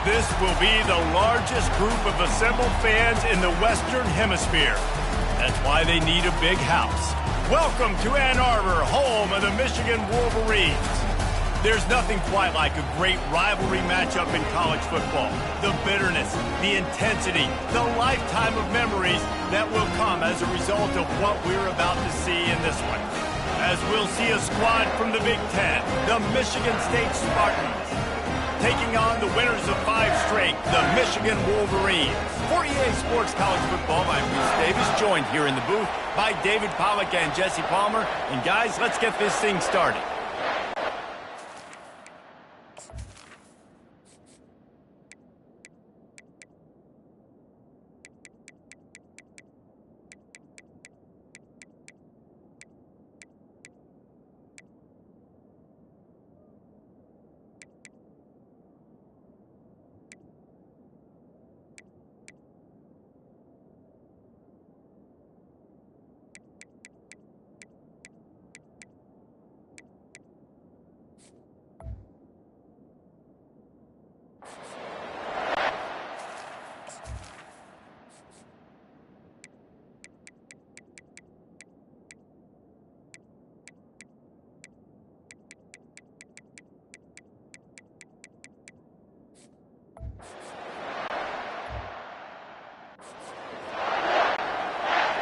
This will be the largest group of assembled fans in the Western Hemisphere. That's why they need a big house. Welcome to Ann Arbor, home of the Michigan Wolverines. There's nothing quite like a great rivalry matchup in college football. The bitterness, the intensity, the lifetime of memories that will come as a result of what we're about to see in this one. As we'll see a squad from the Big Ten, the Michigan State Spartans, taking on the winners of 5 straight, the Michigan Wolverines. For EA Sports College Football, I'm Bruce Davis, joined here in the booth by David Pollack and Jesse Palmer. And guys, let's get this thing started.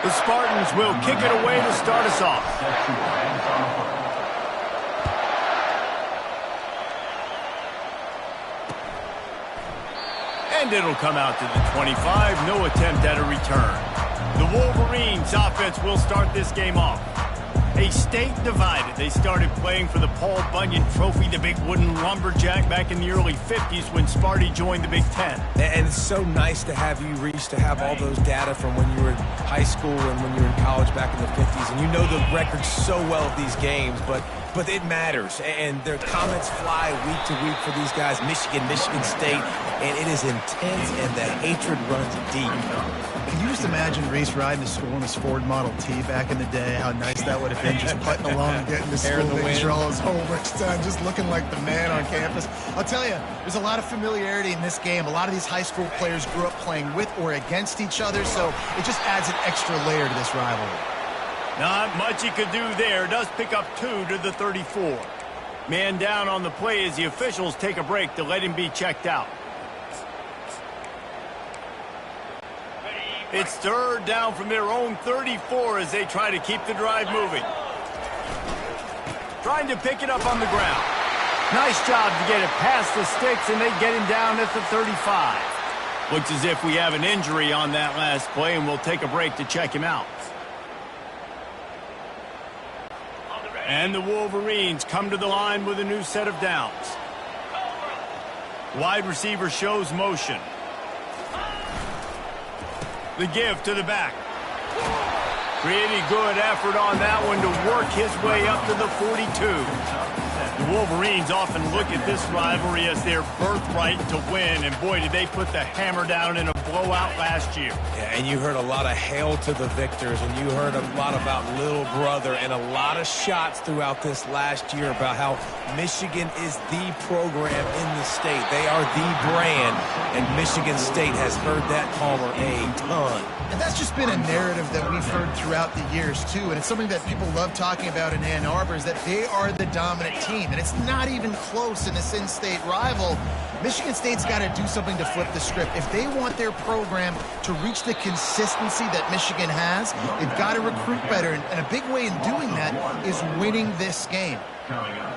The Spartans will kick it away to start us off. And it'll come out to the 25. No attempt at a return. The Wolverines offense will start this game off. A state divided. They started playing for the Paul Bunyan Trophy, the big wooden lumberjack, back in the early 50s when Sparty joined the Big Ten. And it's so nice to have you reach to have all those data from when you were in high school and when you were in college back in the 50s. And you know the records so well of these games, but it matters. And their comments fly week to week for these guys, Michigan, Michigan State, and it is intense and the hatred runs deep. Can you just imagine Reese riding to school in his Ford Model T back in the day? How nice that would have been, just putting along and getting to school, making sure all his homework's done, just looking like the man on campus. I'll tell you, there's a lot of familiarity in this game. A lot of these high school players grew up playing with or against each other, so it just adds an extra layer to this rivalry. Not much he could do there. Does pick up 2 to the 34. Man down on the play as the officials take a break to let him be checked out. It's 3rd down from their own 34 as they try to keep the drive moving. Trying to pick it up on the ground. Nice job to get it past the sticks, and they get him down at the 35. Looks as if we have an injury on that last play, and we'll take a break to check him out. And the Wolverines come to the line with a new set of downs. Wide receiver shows motion. The give to the back. Pretty good effort on that one to work his way up to the 42. The Wolverines often look at this rivalry as their birthright to win, and boy, did they put the hammer down in a blowout last year. Yeah, and you heard a lot of hail to the victors, and you heard a lot about little brother, and a lot of shots throughout this last year about how Michigan is the program in the state. They are the brand, and Michigan State has heard that, Palmer, a ton. And that's just been a narrative that we've heard throughout the years, too. And it's something that people love talking about in Ann Arbor, is that they are the dominant team. And it's not even close in this in-state rival. Michigan State's got to do something to flip the script. If they want their program to reach the consistency that Michigan has, they've got to recruit better. And a big way in doing that is winning this game.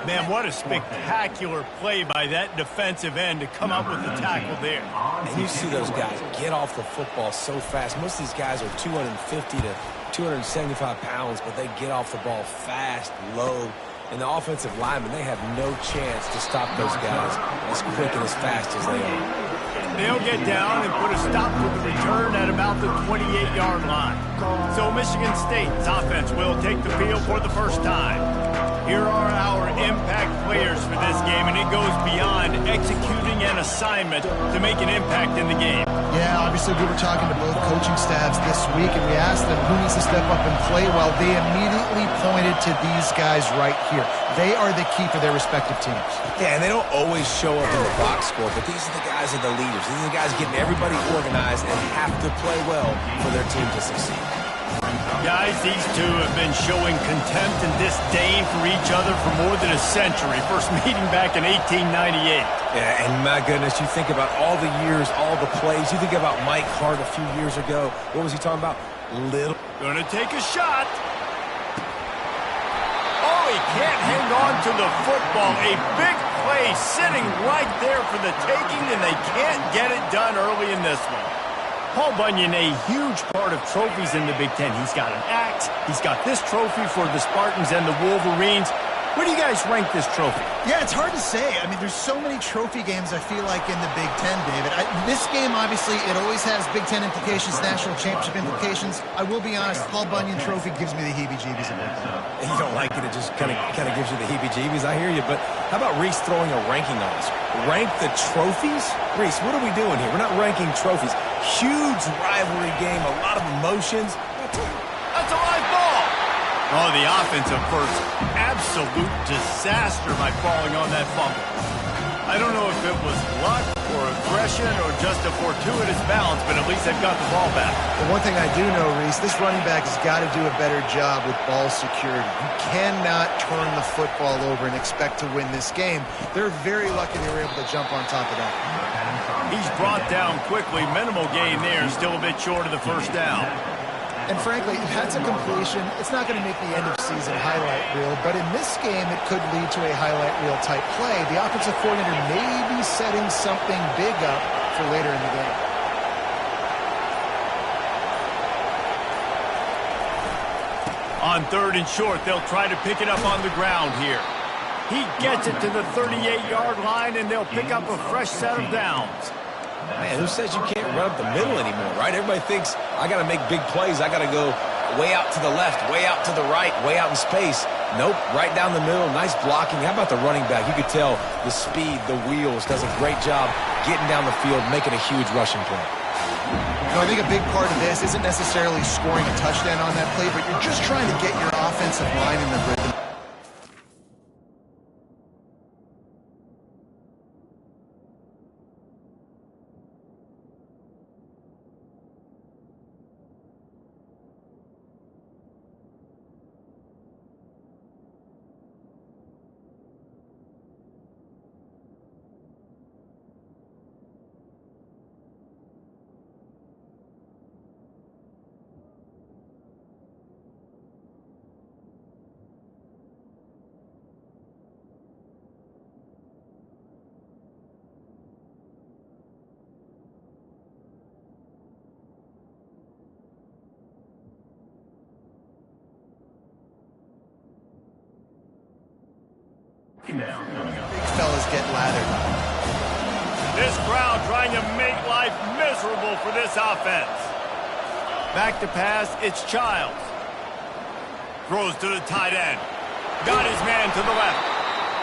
Man, what a spectacular play by that defensive end to come up with the tackle there. And you see those guys get off the football so fast. Most of these guys are 250 to 275 pounds, but they get off the ball fast, low. And the offensive linemen, they have no chance to stop those guys as quick and as fast as they are. They'll get down and put a stop to the return at about the 28-yard line. So Michigan State's offense will take the field for the first time. Here are our impact players for this game, and it goes beyond executing an assignment to make an impact in the game. Yeah, obviously we were talking to both coaching staffs this week, and we asked them who needs to step up and play well. They immediately pointed to these guys right here. They are the key for their respective teams. Yeah, and they don't always show up in the box score, but these are the guys that are the leaders. These are the guys getting everybody organized and have to play well for their team to succeed. Guys, these two have been showing contempt and disdain for each other for more than a century. First meeting back in 1898. Yeah, and my goodness, you think about all the years, all the plays. You think about Mike Hart a few years ago. What was he talking about? Little. Gonna take a shot. Oh, he can't hang on to the football. A big play sitting right there for the taking, and they can't get it done early in this one. Paul Bunyan, a huge part of trophies in the Big Ten. He's got an axe. He's got this trophy for the Spartans and the Wolverines. Where do you guys rank this trophy? Yeah, it's hard to say. I mean, there's so many trophy games, I feel like, in the Big Ten, David. This game, obviously, it always has Big Ten implications, national championship implications. I will be honest, Paul Bunyan trophy gives me the heebie-jeebies a bit. You don't like it, it just kind of gives you the heebie-jeebies. I hear you, but how about Reese throwing a ranking on us? Rank the trophies? Reese, what are we doing here? We're not ranking trophies. Huge rivalry game, a lot of emotions. That's a live ball. Oh, the offensive first. Absolute disaster by falling on that fumble. I don't know if it was luck or aggression or just a fortuitous balance, but at least they've got the ball back. But one thing I do know, Reese, this running back has got to do a better job with ball security. You cannot turn the football over and expect to win this game. They're very lucky they were able to jump on top of that. He's brought down quickly. Minimal gain there. Still a bit short of the first down. And frankly, if that's a completion, it's not going to make the end-of-season highlight reel. But in this game, it could lead to a highlight reel type play. The offensive coordinator may be setting something big up for later in the game. On 3rd and short, they'll try to pick it up on the ground here. He gets it to the 38-yard line, and they'll pick up a fresh set of downs. Man, who says you can't run up the middle anymore, right? Everybody thinks, I got to make big plays. I got to go way out to the left, way out to the right, way out in space. Nope, right down the middle. Nice blocking. How about the running back? You could tell the speed, the wheels, does a great job getting down the field, making a huge rushing play. You know, I think a big part of this isn't necessarily scoring a touchdown on that play, but you're just trying to get your offensive line in the rhythm. Big fellas get lathered. This crowd trying to make life miserable for this offense. Back to pass, it's Childs. Throws to the tight end. Got his man to the left.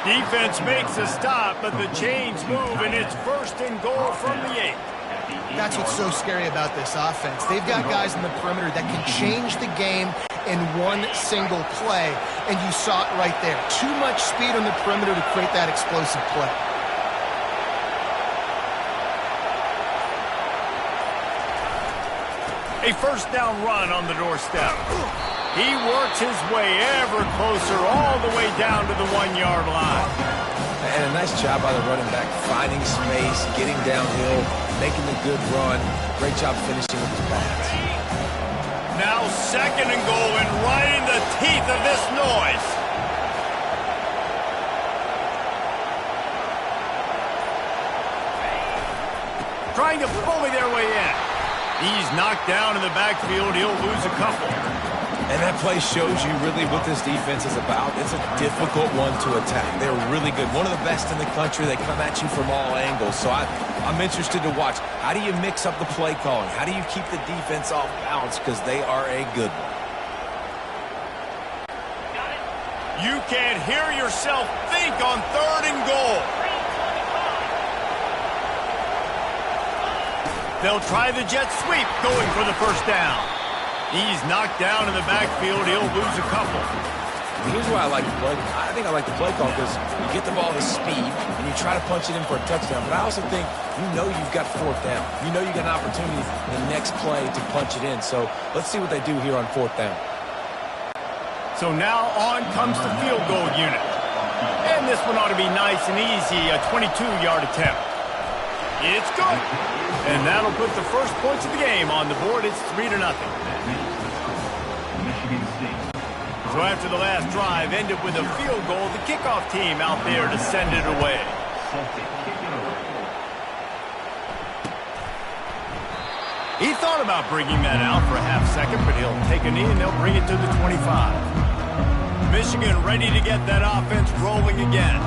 Defense makes a stop, but the chains move, and it's 1st and goal from the 8. That's what's so scary about this offense. They've got guys in the perimeter that can change the game in one single play, and you saw it right there. Too much speed on the perimeter to create that explosive play. A 1st down run on the doorstep. He works his way ever closer all the way down to the 1-yard line. And a nice job by the running back, finding space, getting downhill, making a good run. Great job finishing with his pass. Now 2nd and goal, and right in the teeth of this noise. Trying to bully their way in. He's knocked down in the backfield. He'll lose a couple. And that play shows you really what this defense is about. It's a difficult one to attack. They're really good. One of the best in the country. They come at you from all angles. So I'm interested to watch. How do you mix up the play calling? How do you keep the defense off balance? Because they are a good one. You can't hear yourself think on 3rd and goal. They'll try the jet sweep, going for the first down. He's knocked down in the backfield. He'll lose a couple. Here's why I like the play. I think I like the play call because you get the ball to speed and you try to punch it in for a touchdown. But I also think you've got fourth down. You know you got an opportunity the next play to punch it in. So let's see what they do here on fourth down. So now on comes the field goal unit. And this one ought to be nice and easy, a 22-yard attempt. It's good. And that'll put the first points of the game on the board. It's 3-0. So after the last drive ended with a field goal, the kickoff team out there to send it away. He thought about bringing that out for a half second, but he'll take a knee and they'll bring it to the 25. Michigan ready to get that offense rolling again.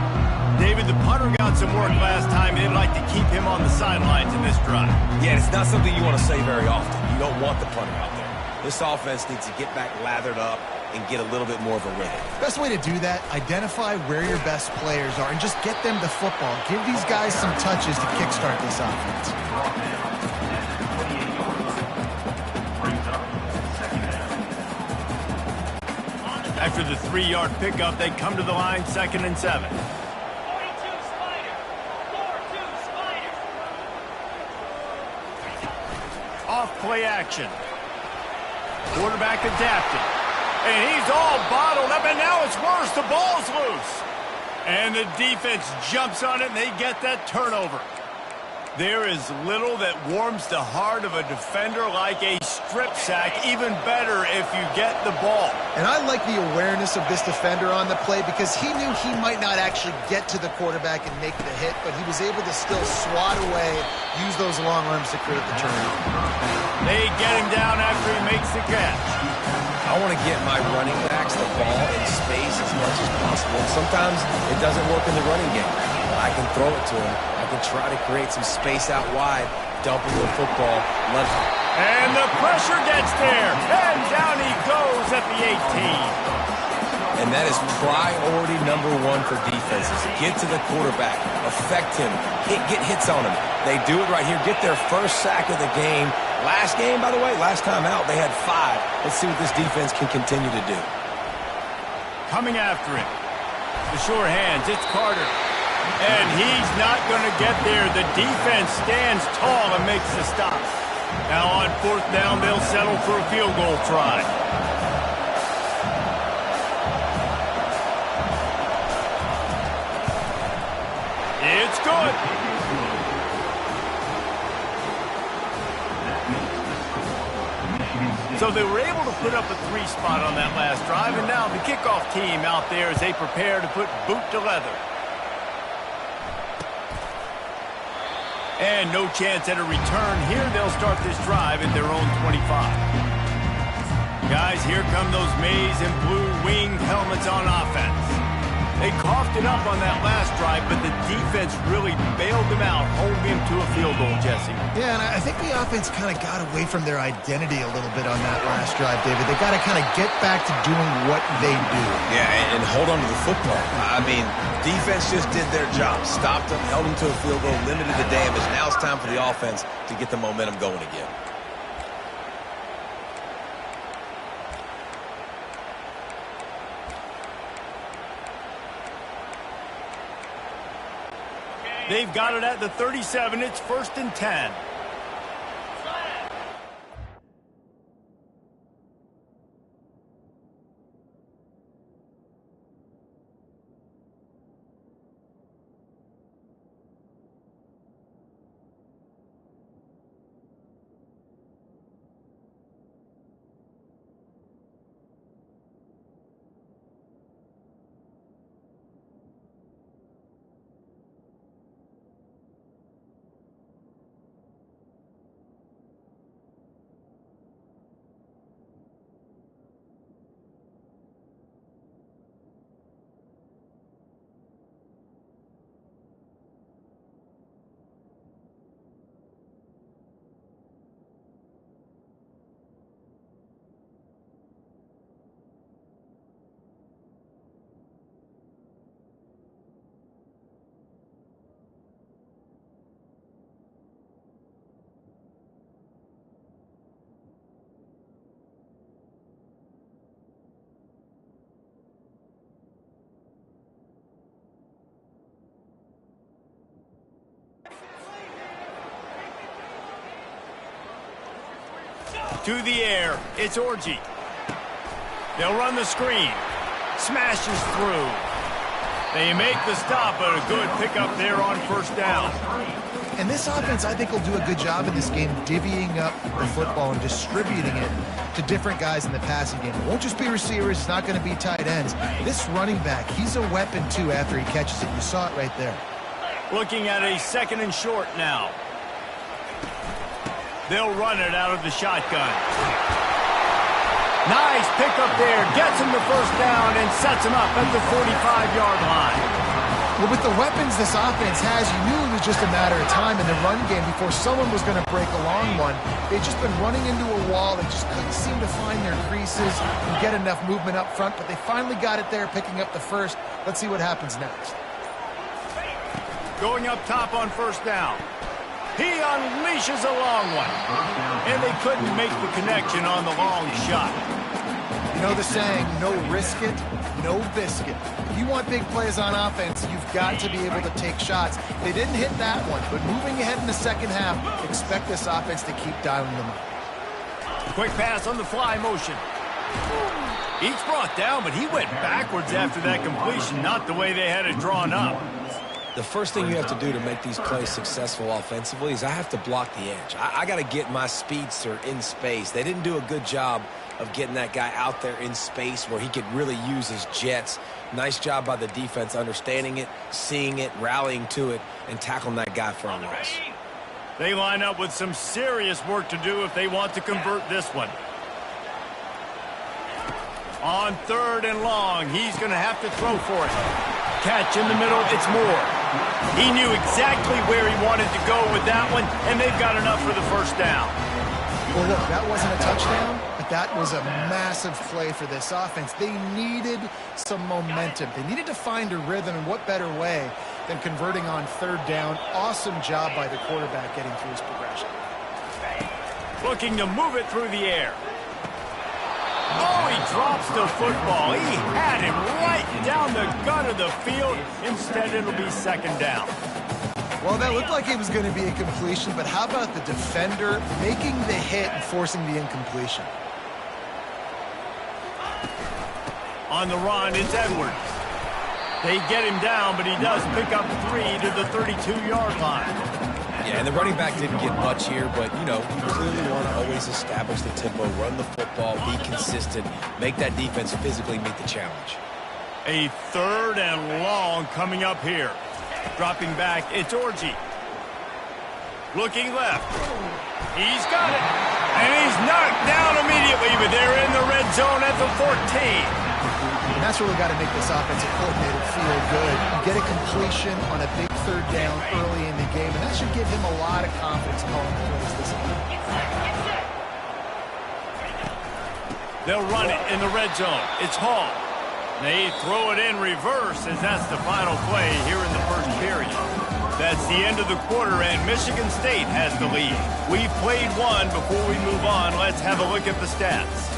David, the punter got some work last time. They'd like to keep him on the sidelines in this drive. Yeah, it's not something you want to say very often. You don't want the punter out there. This offense needs to get back lathered up and get a little bit more of a rhythm. Best way to do that, identify where your best players are and just get them the football. Give these guys some touches to kickstart this offense. After the 3-yard pickup, they come to the line, 2nd and 7. Off play action. Quarterback adapted. And he's all bottled up, and now it's worse. The ball's loose. And the defense jumps on it, and they get that turnover. There is little that warms the heart of a defender like a strip sack. Even better if you get the ball. And I like the awareness of this defender on the play because he knew he might not actually get to the quarterback and make the hit, but he was able to still swat away, use those long arms to create the turnover. They get him down after he makes the catch. I want to get my running backs the ball in space as much as possible. And sometimes it doesn't work in the running game. I can throw it to him. I can try to create some space out wide, dump him the football, let him. And the pressure gets there. And down he goes at the 18. And that is priority number one for defenses. Get to the quarterback, affect him, get hits on him. They do it right here. Get their first sack of the game. Last game, by the way, last time out, they had 5. Let's see what this defense can continue to do. Coming after him. The sure hands, it's Carter. And he's not going to get there. The defense stands tall and makes the stop. Now on 4th down, they'll settle for a field goal try. It's good. So they were able to put up a 3 spot on that last drive, and now the kickoff team out there as they prepare to put boot to leather. And no chance at a return here. They'll start this drive at their own 25. Guys, here come those maize and blue winged helmets on offense. They coughed it up on that last drive, but the defense really bailed them out, holding him to a field goal, Jesse. Yeah, and I think the offense kind of got away from their identity a little bit on that last drive, David. They got to kind of get back to doing what they do. Yeah, and hold on to the football. I mean, defense just did their job. Stopped them, held them to a field goal, limited the damage. Now it's time for the offense to get the momentum going again. They've got it at the 37. It's 1st and 10. To the air, it's Orgy. They'll run the screen. Smashes through. They make the stop, but a good pickup there on first down. And this offense, I think, will do a good job in this game divvying up the football and distributing it to different guys in the passing game. It won't just be receivers. It's not going to be tight ends. This running back, he's a weapon, too, after he catches it. You saw it right there. Looking at a 2nd and short now. They'll run it out of the shotgun. Nice pickup there. Gets him the first down and sets him up at the 45-yard line. Well, with the weapons this offense has, you knew it was just a matter of time in the run game before someone was going to break a long one. They'd just been running into a wall. They just couldn't seem to find their creases and get enough movement up front, but they finally got it there, picking up the first. Let's see what happens next. Going up top on first down. He unleashes a long one. And they couldn't make the connection on the long shot. You know the saying, no risk it, no biscuit. If you want big plays on offense, you've got to be able to take shots. They didn't hit that one, but moving ahead in the second half, expect this offense to keep dialing them up. Quick pass on the fly motion. He's brought down, but he went backwards after that completion, not the way they had it drawn up. The first thing you have to do to make these plays successful offensively is I have to block the edge. I got to get my speedster in space. They didn't do a good job of getting that guy out there in space where he could really use his jets. Nice job by the defense understanding it, seeing it, rallying to it, and tackling that guy for a loss. They line up with some serious work to do if they want to convert this one. On 3rd and long, he's going to have to throw for it. Catch in the middle, it's Moore. He knew exactly where he wanted to go with that one, and they've got enough for the first down. Well, look, that wasn't a touchdown, but that was a massive play for this offense. They needed some momentum. They needed to find a rhythm, and what better way than converting on 3rd down. Awesome job by the quarterback getting through his progression. Looking to move it through the air. Oh, he drops the football. He had him right down the gut of the field. Instead, it'll be 2nd down. Well, that looked like it was going to be a completion, but how about the defender making the hit and forcing the incompletion? On the run, it's Edwards. They get him down, but he does pick up 3 to the 32-yard line. Yeah, and the running back didn't get much here, but, you know, you clearly want to always establish the tempo, run the football, be consistent, make that defense physically meet the challenge. A 3rd and long coming up here. Dropping back, it's Orgy. Looking left. He's got it. And he's knocked down immediately, but they're in the red zone at the 14. And that's really got to make this offensive coordinator feel good. You get a completion on a big 3rd down early in the game, and that should give him a lot of confidence calling plays this game. They'll run it in the red zone. It's Hall. They throw it in reverse as that's the final play here in the first period. That's the end of the quarter, and Michigan State has the lead. We've played one. Before we move on, let's have a look at the stats.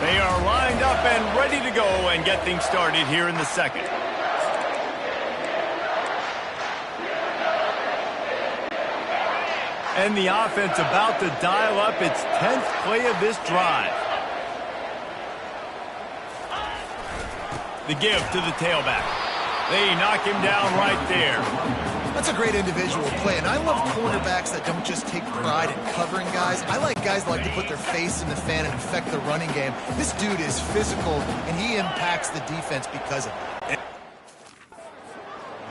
They are lined up and ready to go and get things started here in the second. And the offense about to dial up its 10th play of this drive. The give to the tailback. They knock him down right there. That's a great individual play, and I love cornerbacks that don't just take pride in covering guys. I like guys that like to put their face in the fan and affect the running game. This dude is physical, and he impacts the defense because of it.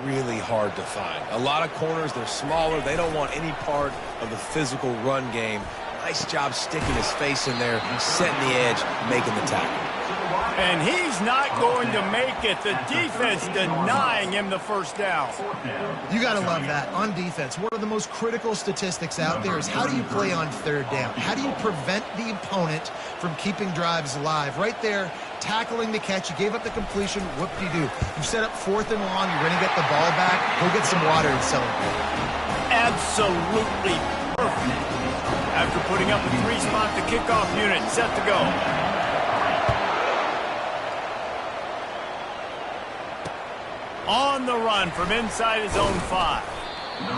Really hard to find. A lot of corners, they're smaller. They don't want any part of the physical run game. Nice job sticking his face in there, setting the edge, making the tackle. And he's not going to make it. The defense denying him the first down. You got to love that. On defense, one of the most critical statistics out there is how do you play on 3rd down? How do you prevent the opponent from keeping drives alive? Right there, tackling the catch. You gave up the completion. What do you do? You set up 4th and long. You're going to get the ball back. Go get some water and celebrate. Absolutely perfect. After putting up a 3-spot, the kickoff unit set to go. On the run from inside his own 5.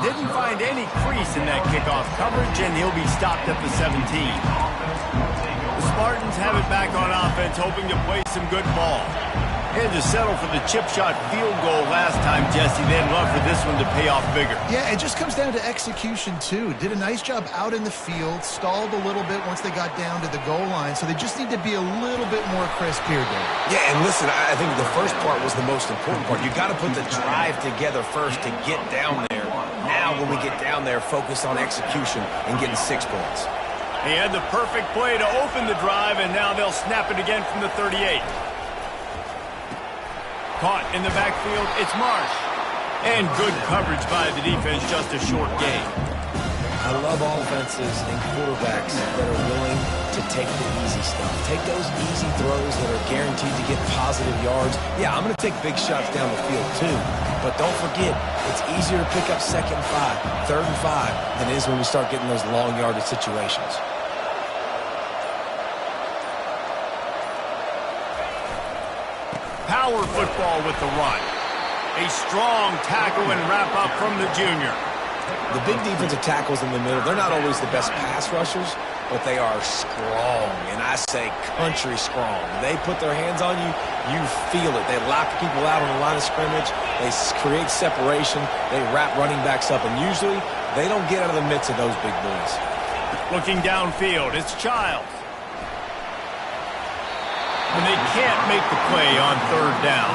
Didn't find any crease in that kickoff coverage, and he'll be stopped at the 17. The Spartans have it back on offense, hoping to play some good ball. Had to settle for the chip shot field goal last time, Jesse. They'd love for this one to pay off bigger. Yeah, it just comes down to execution, too. Did a nice job out in the field, stalled a little bit once they got down to the goal line, so they just need to be a little bit more crisp here, Dave. Yeah, and listen, I think the first part was the most important part. You got to put the drive together first to get down there. Now, when we get down there, focus on execution and getting 6 points. He had the perfect play to open the drive, and now they'll snap it again from the 38. Caught in the backfield, it's Marsh. And good coverage by the defense, just a short gain. I love offenses and quarterbacks that are willing to take the easy stuff. Take those easy throws that are guaranteed to get positive yards. Yeah, I'm going to take big shots down the field too. But don't forget, it's easier to pick up 2nd and 5, 3rd and 5 than it is when we start getting those long yardage situations. Power football with the run. A strong tackle and wrap up from the junior. The big defensive tackles in the middle, they're not always the best pass rushers, but they are strong, and I say country strong. They put their hands on you, you feel it. They lock people out on the line of scrimmage. They create separation. They wrap running backs up, and usually they don't get out of the midst of those big boys. Looking downfield, it's Childs. And they can't make the play on 3rd down.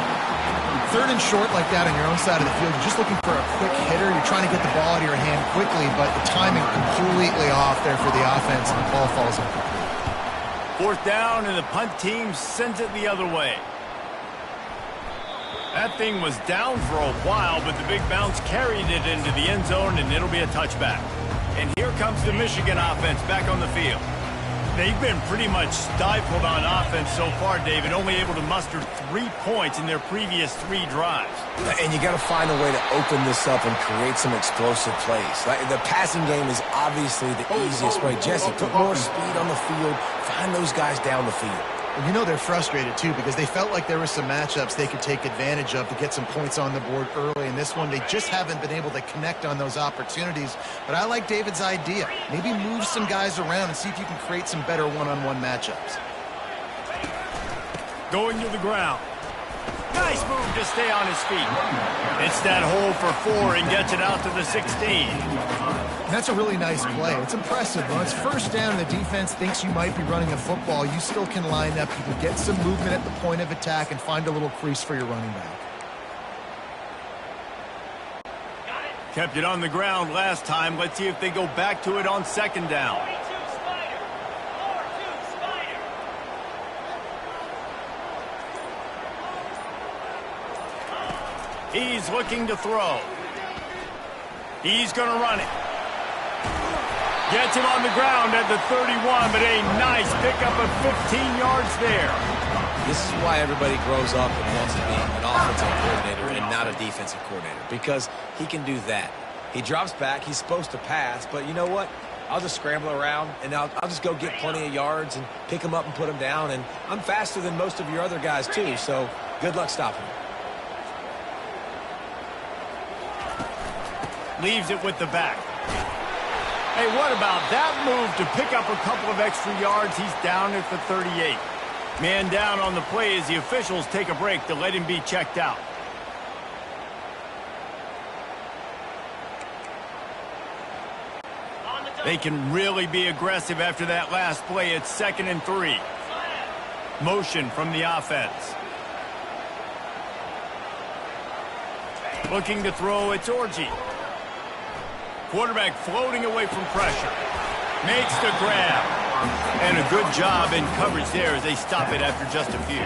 3rd and short like that on your own side of the field, you're just looking for a quick hitter. You're trying to get the ball out of your hand quickly, but the timing completely off there for the offense, and the ball falls incomplete. 4th down, and the punt team sends it the other way. That thing was down for a while, but the big bounce carried it into the end zone, and it'll be a touchback. And here comes the Michigan offense back on the field. They've been pretty much stifled on offense so far, David, only able to muster 3 points in their previous 3 drives. And you got to find a way to open this up and create some explosive plays. The passing game is obviously the easiest way. Jesse, put more speed on the field, find those guys down the field. And you know they're frustrated, too, because they felt like there were some matchups they could take advantage of to get some points on the board early. In this one, they just haven't been able to connect on those opportunities. But I like David's idea. Maybe move some guys around and see if you can create some better one-on-one matchups. Going to the ground. Nice move to stay on his feet. It's that hole for 4 and gets it out to the 16. That's a really nice play. It's impressive. When it's 1st down and the defense thinks you might be running a football, you still can line up. You can get some movement at the point of attack and find a little crease for your running back. Kept it on the ground last time. Let's see if they go back to it on 2nd down. He's looking to throw. He's going to run it. Gets him on the ground at the 31, but a nice pickup of 15 yards there. This is why everybody grows up and wants to be an offensive coordinator and not a defensive coordinator, because he can do that. He drops back. He's supposed to pass, but you know what? I'll just scramble around, and I'll just go get plenty of yards and pick them up and put them down, and I'm faster than most of your other guys, too, so good luck stopping him. Leaves it with the back. Hey, what about that move to pick up a couple of extra yards? He's down at the 38. Man down on the play as the officials take a break to let him be checked out. They can really be aggressive after that last play. It's 2nd and 3. Motion from the offense. Looking to throw, it's Orji. Quarterback floating away from pressure. Makes the grab. And a good job in coverage there as they stop it after just a few.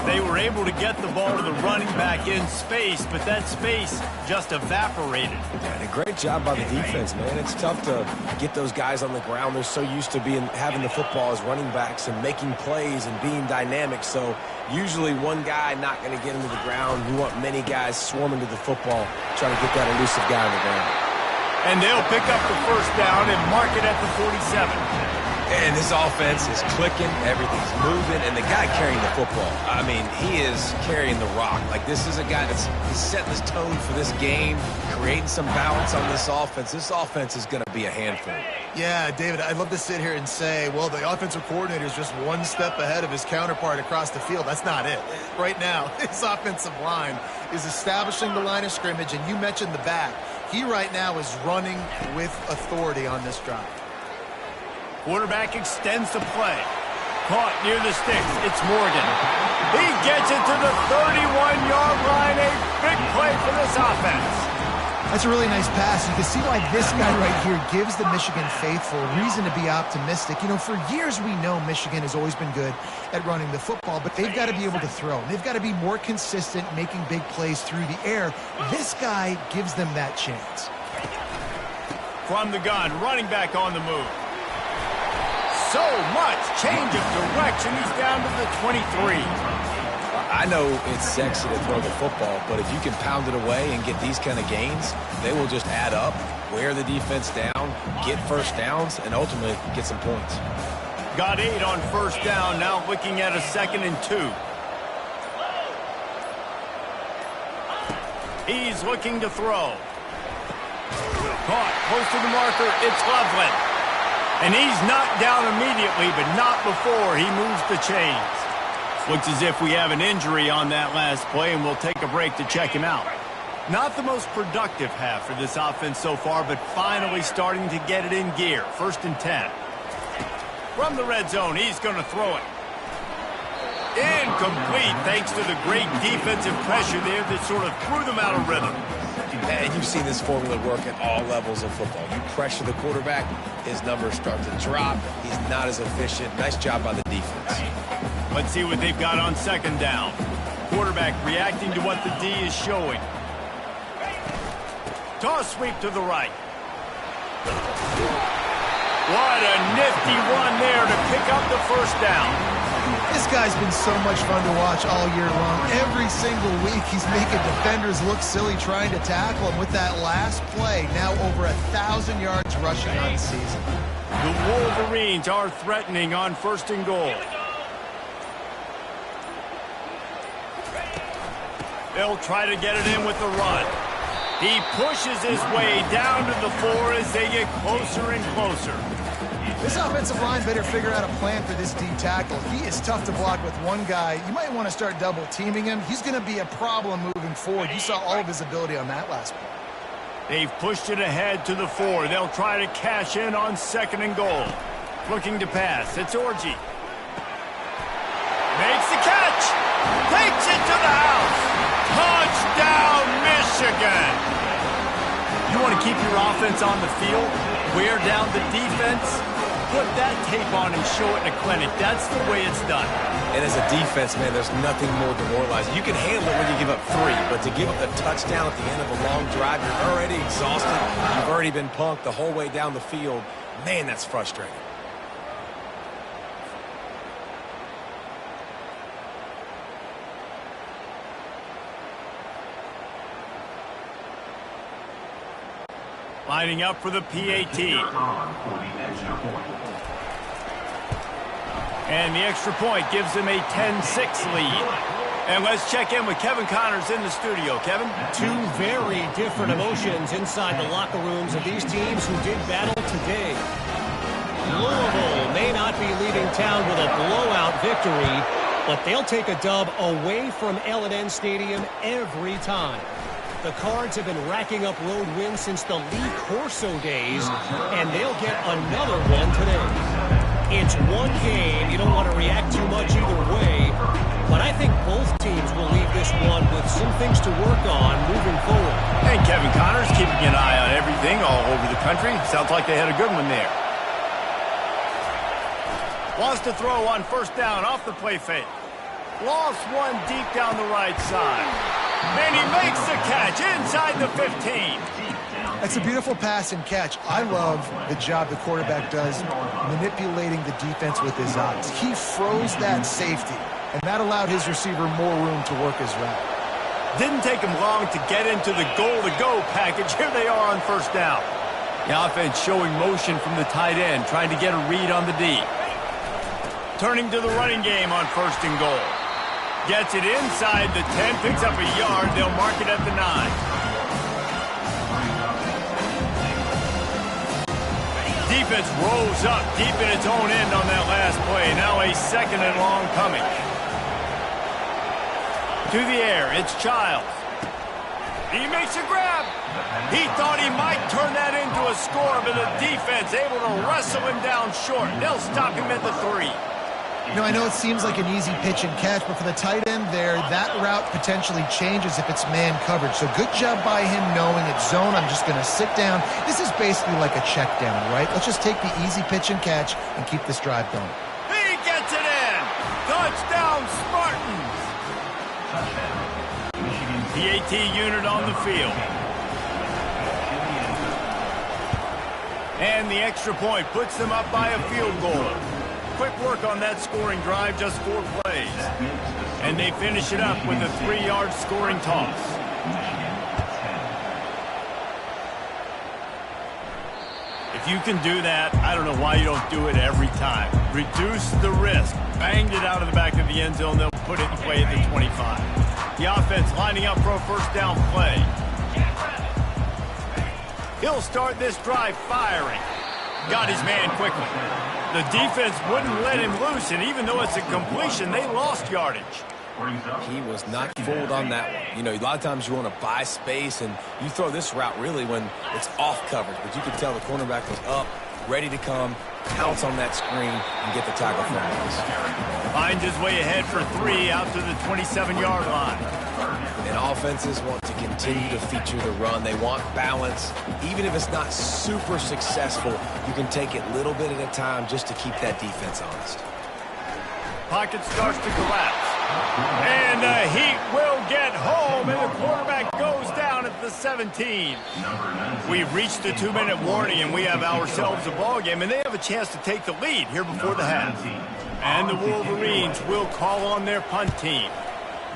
They were able to get the ball to the running back in space, but that space just evaporated. And a great job by the defense, man. It's tough to get those guys on the ground. They're so used to having the football as running backs and making plays and being dynamic. So usually one guy not going to get into the ground. You want many guys swarming to the football, trying to get that elusive guy on the ground. And they'll pick up the 1st down and mark it at the 47. And And this offense is clicking, everything's moving, and the guy carrying the football, I mean, he is carrying the rock. Like, this is a guy that's setting his tone for this game, creating some balance on this offense. This offense is going to be a handful. Yeah, David, I'd love to sit here and say, well, the offensive coordinator is just one step ahead of his counterpart across the field. That's not it. Right now, his offensive line is establishing the line of scrimmage, and you mentioned the back. He right now is running with authority on this drive. Quarterback extends the play. Caught near the sticks. It's Morgan. He gets it to the 31-yard line. A big play for this offense. That's a really nice pass. You can see why this guy right here gives the Michigan faithful reason to be optimistic. You know, for years we know Michigan has always been good at running the football, but they've got to be able to throw. They've got to be more consistent making big plays through the air. This guy gives them that chance. From the gun, running back on the move. So much change of direction. He's down to the 23. I know it's sexy to throw the football, but if you can pound it away and get these kind of gains, they will just add up, wear the defense down, get first downs, and ultimately get some points. Got 8 on first down, now looking at a 2nd and 2. He's looking to throw. Caught, close to the marker, it's Loveland. And he's knocked down immediately, but not before he moves the chains. Looks as if we have an injury on that last play, and we'll take a break to check him out. Not the most productive half for this offense so far, but finally starting to get it in gear. 1st and 10. From the red zone, he's going to throw it. Incomplete, thanks to the great defensive pressure there that sort of threw them out of rhythm. And you've seen this formula work at all levels of football. You pressure the quarterback, his numbers start to drop. He's not as efficient. Nice job by the defense. Let's see what they've got on 2nd down. Quarterback reacting to what the D is showing. Toss sweep to the right. What a nifty run there to pick up the 1st down. This guy's been so much fun to watch all year long. Every single week he's making defenders look silly trying to tackle him with that last play. Now over 1,000 yards rushing on the season. The Wolverines are threatening on 1st and goal. They'll try to get it in with the run. He pushes his way down to the 4 as they get closer and closer. This offensive line better figure out a plan for this D tackle. He is tough to block with one guy. You might want to start double teaming him. He's going to be a problem moving forward. You saw all of his ability on that last play. They've pushed it ahead to the 4. They'll try to cash in on 2nd and goal. Looking to pass. It's Orji. Makes the catch. Takes it to the house. Touchdown, Michigan. You want to keep your offense on the field? Wear down the defense? Put that tape on and show it in a clinic. That's the way it's done. And as a defense, man, there's nothing more demoralizing. You can handle it when you give up 3, but to give up the touchdown at the end of a long drive, you're already exhausted. You've already been punked the whole way down the field. Man, that's frustrating. Lining up for the PAT. And the extra point gives them a 10-6 lead. And let's check in with Kevin Connors in the studio. Kevin? 2 very different emotions inside the locker rooms of these teams who did battle today. Louisville may not be leaving town with a blowout victory, but they'll take a dub away from L&N Stadium every time. The Cards have been racking up road wins since the Lee Corso days, and they'll get another one today. It's one game. You don't want to react too much either way, but I think both teams will leave this one with some things to work on moving forward. And Kevin Connors keeping an eye on everything all over the country. Sounds like they had a good one there. Wants to throw on 1st down off the play fake. Lost one deep down the right side. And he makes the catch inside the 15. That's a beautiful pass and catch. I love the job the quarterback does manipulating the defense with his eyes. He froze that safety, and that allowed his receiver more room to work his route. Didn't take him long to get into the goal-to-go package. Here they are on 1st down. The offense showing motion from the tight end, trying to get a read on the D. Turning to the running game on 1st and goal. Gets it inside the 10, picks up a yard. They'll mark it at the 9. Defense rolls up deep in its own end on that last play. Now a 2nd and long coming. To the air, it's Childs. He makes a grab. He thought he might turn that into a score, but the defense able to wrestle him down short. They'll stop him at the 3. You know, I know it seems like an easy pitch and catch, but for the tight end there, that route potentially changes if it's man coverage. So good job by him knowing it's zone. I'm just going to sit down. This is basically like a check down, right? Let's just take the easy pitch and catch and keep this drive going. He gets it in. Touchdown, Spartans. The AT unit on the field. And the extra point puts them up by a field goal. Quick work on that scoring drive, just 4 plays. And they finish it up with a 3-yard scoring toss. If you can do that, I don't know why you don't do it every time. Reduce the risk. Banged it out of the back of the end zone. They'll put it in play at the 25. The offense lining up for a 1st down play. He'll start this drive firing. Got his man quickly. The defense wouldn't let him loose, and even though it's a completion, they lost yardage. He was not fooled on that one. You know, a lot of times you want to buy space, and you throw this route really when it's off coverage. But you can tell the cornerback was up, ready to come, pounce on that screen, and get the tackle from us. Finds his way ahead for 3 out to the 27-yard line. And offenses want to continue to feature the run. They want balance. Even if it's not super successful, you can take it little bit at a time just to keep that defense honest. Pocket starts to collapse. And the Heat will get home, and the quarterback goes down at the 17. We've reached the 2-minute warning, and we have ourselves a ball game, and they have a chance to take the lead here before the half. And the Wolverines will call on their punt team.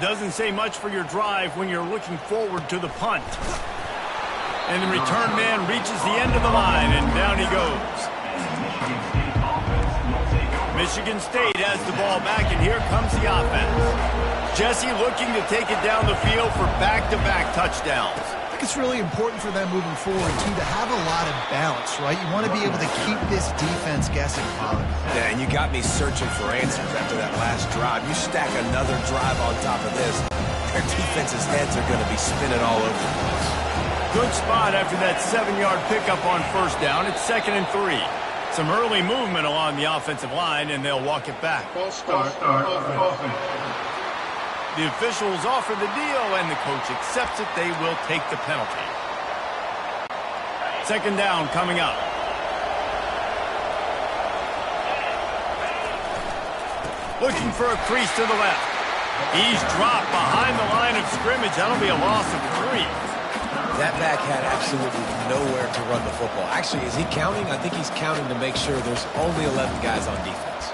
Doesn't say much for your drive when you're looking forward to the punt. And the return man reaches the end of the line, and down he goes. Michigan State has the ball back, and here comes the offense. Jesse looking to take it down the field for back-to-back touchdowns. I think it's really important for them moving forward, too, to have a lot of balance, right? You want to be able to keep this defense guessing, Pollard. Yeah, and you got me searching for answers after that last drive. You stack another drive on top of this, their defense's heads are going to be spinning all over the place. Good spot after that 7-yard pickup on 1st down. It's 2nd and 3. Some early movement along the offensive line, and they'll walk it back. The officials offer the deal, and the coach accepts it. They will take the penalty. 2nd down coming up. Looking for a crease to the left. He's dropped behind the line of scrimmage. That'll be a loss of 3. That back had absolutely nowhere to run the football. Actually, is he counting? I think he's counting to make sure there's only 11 guys on defense.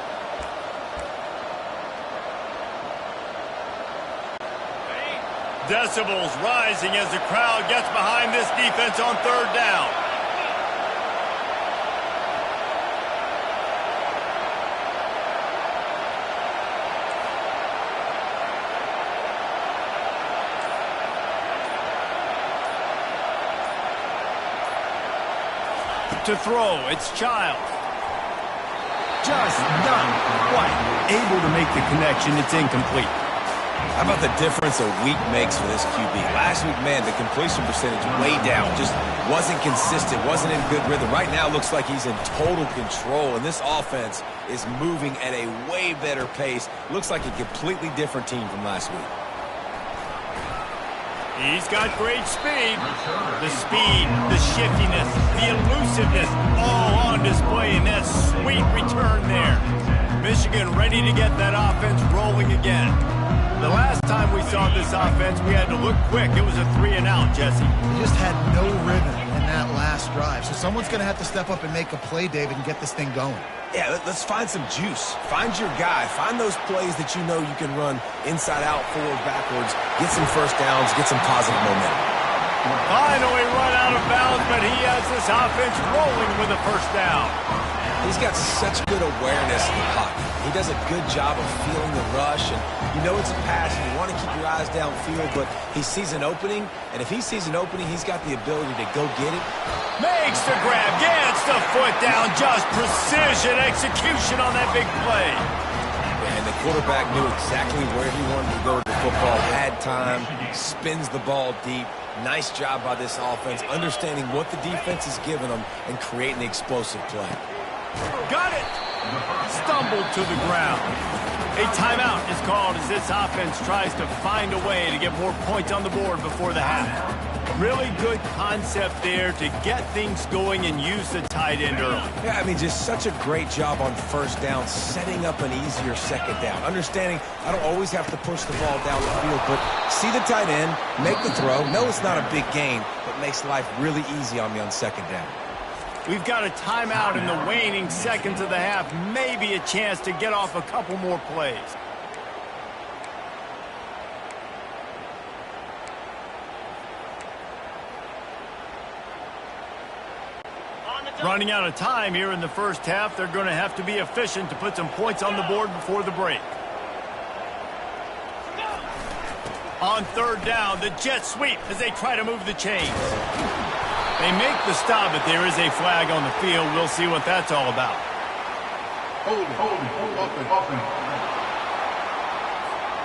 Decibels rising as the crowd gets behind this defense on 3rd down. To throw, it's Childs. Just not quite able to make the connection. It's incomplete. How about the difference a week makes for this QB? Last week, man, the completion percentage way down. Just wasn't consistent, wasn't in good rhythm. Right now, looks like he's in total control, and this offense is moving at a way better pace. Looks like a completely different team from last week. He's got great speed. The speed, the shiftiness, the elusiveness, all on display in that sweet return there. Michigan ready to get that offense rolling again. The last time we saw this offense, we had to look quick. It was a 3-and-out, Jesse. They just had no rhythm in that last drive. So someone's going to have to step up and make a play, David, and get this thing going. Yeah, let's find some juice. Find your guy. Find those plays that you know you can run inside out, forward, backwards. Get some 1st downs. Get some positive momentum. Finally run out of bounds, but he has this offense rolling with a 1st down. He's got such good awareness in the pocket. He does a good job of feeling the rush, and you know it's a pass, and you want to keep your eyes downfield, but he sees an opening, and if he sees an opening, he's got the ability to go get it. Makes the grab, gets the foot down, just precision execution on that big play. And the quarterback knew exactly where he wanted to go with the football, had time, spins the ball deep. Nice job by this offense, understanding what the defense is giving them and creating the explosive play. Got it! Stumbled to the ground. A timeout is called as this offense tries to find a way to get more points on the board before the half. Really good concept there to get things going and use the tight end early. Yeah, I mean, just such a great job on first down, setting up an easier second down. Understanding I don't always have to push the ball down the field, but see the tight end, make the throw. No, it's not a big gain, but makes life really easy on me on second down. We've got a timeout in the waning seconds of the half. Maybe a chance to get off a couple more plays. Running out of time here in the first half. They're going to have to be efficient to put some points on the board before the break. On third down, the jet sweep as they try to move the chains. They make the stop, but there is a flag on the field. We'll see what that's all about.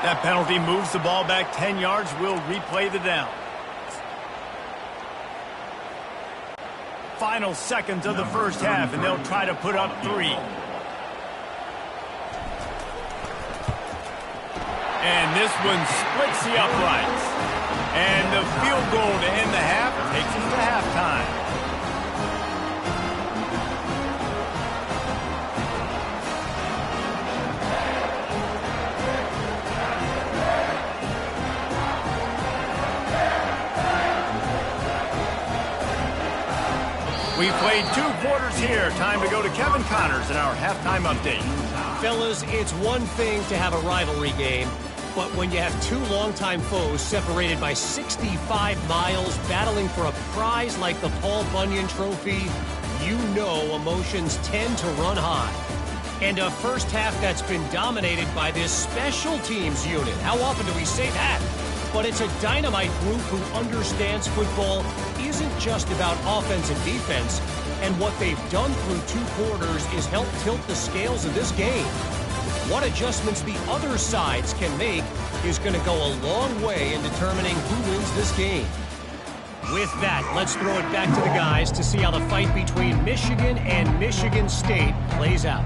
That penalty moves the ball back 10 yards. We'll replay the down. Final seconds of the first half, and they'll try to put up 3. And this one splits the uprights. And the field goal to end the half takes us to halftime. We played 2 quarters here. Time to go to Kevin Connors in our halftime update. Fellas, it's one thing to have a rivalry game, but when you have 2 longtime foes separated by 65 miles battling for a prize like the Paul Bunyan Trophy, you know emotions tend to run high. And a first half that's been dominated by this special teams unit. How often do we say that? But it's a dynamite group who understands football isn't just about offense and defense, and what they've done through 2 quarters is help tilt the scales of this game. What adjustments the other sides can make is going to go a long way in determining who wins this game. With that, let's throw it back to the guys to see how the fight between Michigan and Michigan State plays out.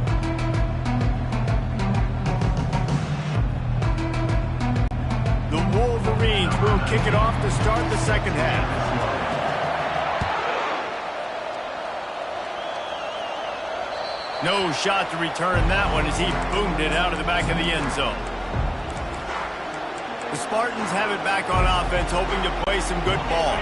The Wolverines will kick it off to start the second half. No shot to return that one as he boomed it out of the back of the end zone. The Spartans have it back on offense, hoping to play some good ball.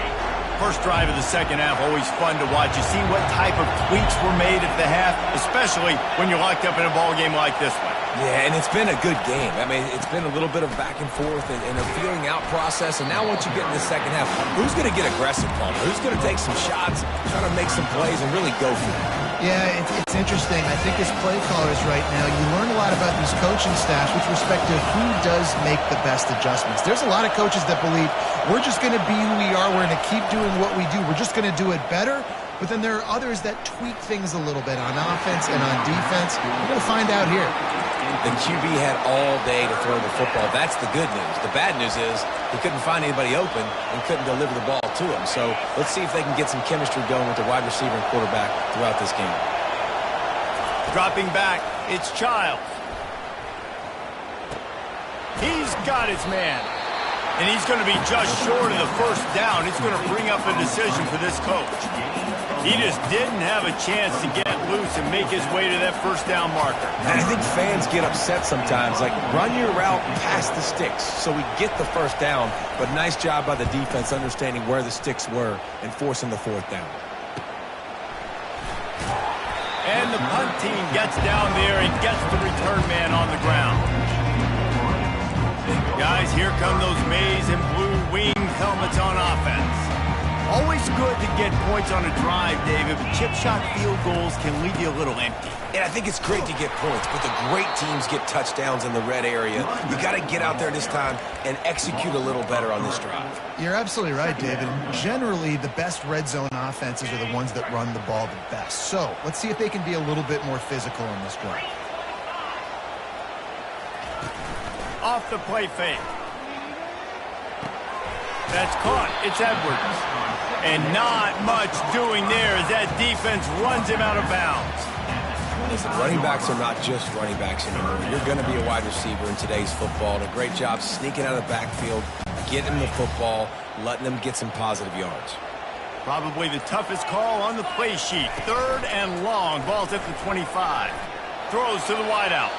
First drive of the second half, always fun to watch. You see what type of tweaks were made at the half, especially when you're locked up in a ball game like this one. Yeah, and it's been a good game. I mean, it's been a little bit of back and forth and a feeling out process. And now once you get in the second half, who's going to get aggressive, Palmer? Who's going to take some shots, try to make some plays, and really go for it? Yeah, it's interesting. I think as play callers right now, you learn a lot about these coaching staffs with respect to who does make the best adjustments. There's a lot of coaches that believe we're just going to be who we are. We're going to keep doing what we do. We're just going to do it better. But then there are others that tweak things a little bit on offense and on defense. We're going to find out here. The QB had all day to throw the football. That's the good news. The bad news is he couldn't find anybody open and couldn't deliver the ball to him. So let's see if they can get some chemistry going with the wide receiver and quarterback throughout this game. Dropping back, it's Childs. He's got his man. And he's going to be just short of the first down. It's going to bring up a decision for this coach. He just didn't have a chance to get loose and make his way to that first down marker. And I think fans get upset sometimes, like run your route past the sticks so we get the first down. But nice job by the defense understanding where the sticks were and forcing the 4th down. And the punt team gets down there and gets the return man on the ground. Guys, here come those maize and blue wing helmets on offense. Always good to get points on a drive, David, but chip shot field goals can leave you a little empty. And I think it's great to get points, but the great teams get touchdowns in the red area. You got to get out there this time and execute a little better on this drive. You're absolutely right, David. Generally, the best red zone offenses are the ones that run the ball the best. So let's see if they can be a little bit more physical in this drive. Off the play fake. That's caught. It's Edwards. And not much doing there as that defense runs him out of bounds. Listen, running backs are not just running backs anymore. You're going to be a wide receiver in today's football. And a great job sneaking out of the backfield, getting the football, letting them get some positive yards. Probably the toughest call on the play sheet. 3rd and long. Ball's at the 25. Throws to the wideout.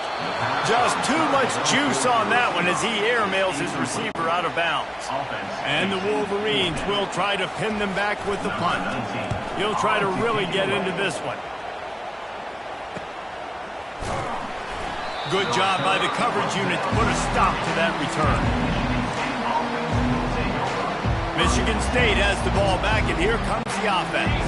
Just too much juice on that one as he airmails his receiver out of bounds. And the Wolverines will try to pin them back with the punt. He'll try to really get into this one. Good job by the coverage unit to put a stop to that return. Michigan State has the ball back, and here comes the offense.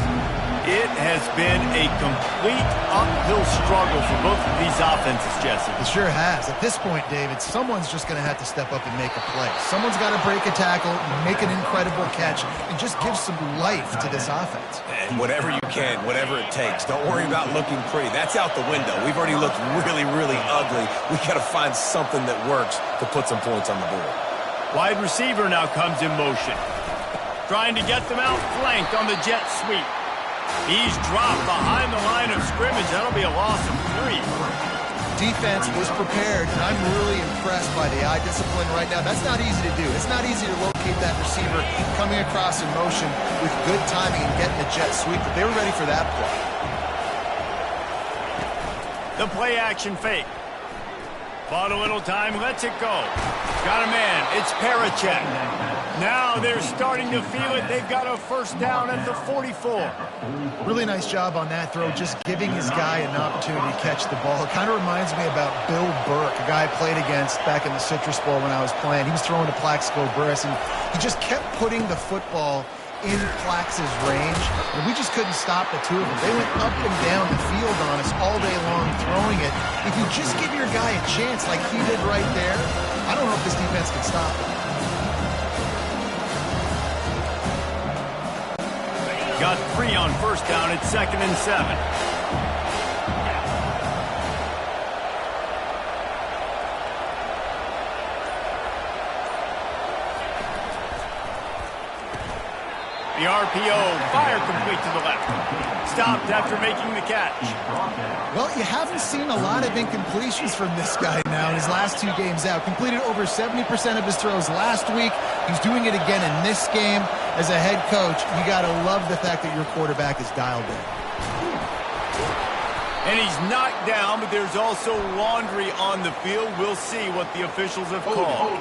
It has been a complete uphill struggle for both of these offenses, Jesse. It sure has. At this point, David, someone's just going to have to step up and make a play. Someone's got to break a tackle, make an incredible catch, and just give some life to this offense. And whatever you can, whatever it takes. Don't worry about looking pretty. That's out the window. We've already looked really, really ugly. We got to find something that works to put some points on the board. Wide receiver now comes in motion. Trying to get them out flanked on the jet sweep. He's dropped behind the line of scrimmage. That'll be a loss of 3. Defense was prepared, and I'm really impressed by the eye discipline right now. That's not easy to do. It's not easy to locate that receiver coming across in motion with good timing and getting the jet sweep, but they were ready for that play. The play action fake. Bought a little time, lets it go. Got a man, it's Parachek. Now they're starting to feel it. They've got a first down at the 44. Really nice job on that throw, just giving his guy an opportunity to catch the ball. It kind of reminds me about Bill Burke, a guy I played against back in the Citrus Bowl when I was playing. He was throwing to Plaxico Burress, and he just kept putting the football in Plax's range, and we just couldn't stop the two of them. They went up and down the field on us all day long throwing it. If you just give your guy a chance like he did right there, I don't know if this defense can stop it. Got 3 on first down at 2nd and 7. The RPO, fire complete to the left. Stopped after making the catch. Well, you haven't seen a lot of incompletions from this guy now in his last 2 games out. Completed over 70% of his throws last week. He's doing it again in this game. As a head coach, you got to love the fact that your quarterback is dialed in. And he's knocked down, but there's also laundry on the field. We'll see what the officials have called.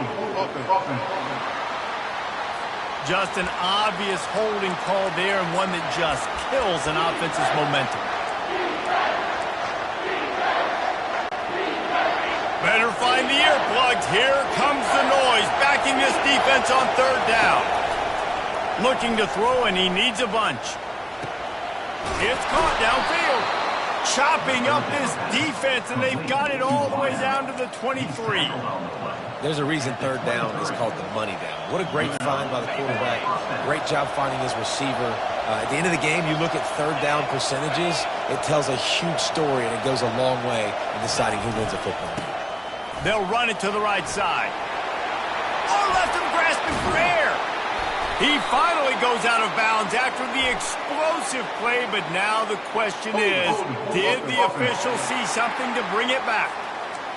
Just an obvious holding call there, and one that just kills an offense's momentum. Better find the earplugs. Here comes the noise, backing this defense on 3rd down. Looking to throw, and he needs a bunch. It's caught downfield. Chopping up this defense, and they've got it all the way down to the 23. There's a reason 3rd down is called the money down. What a great find by the quarterback. Great job finding his receiver. At the end of the game, you look at 3rd down percentages. It tells a huge story, and it goes a long way in deciding who wins a football game. They'll run it to the right side. Oh, left him grasping for air. He finally goes out of bounds after the explosive play, but now the question is, did the official see something to bring it back?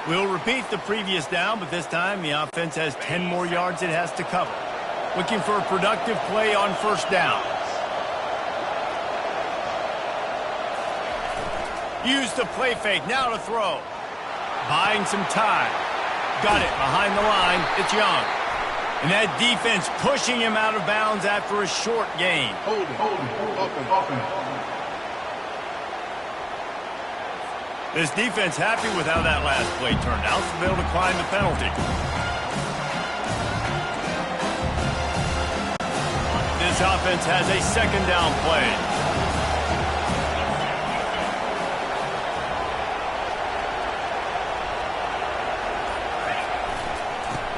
We'll repeat the previous down, but this time the offense has 10 more yards it has to cover. Looking for a productive play on first down. Use the play fake, now to throw. Buying some time. Got it behind the line. It's Young. And that defense pushing him out of bounds after a short gain. Hold it. This defense happy with how that last play turned out, so they'll decline the penalty. This This offense has a second down play.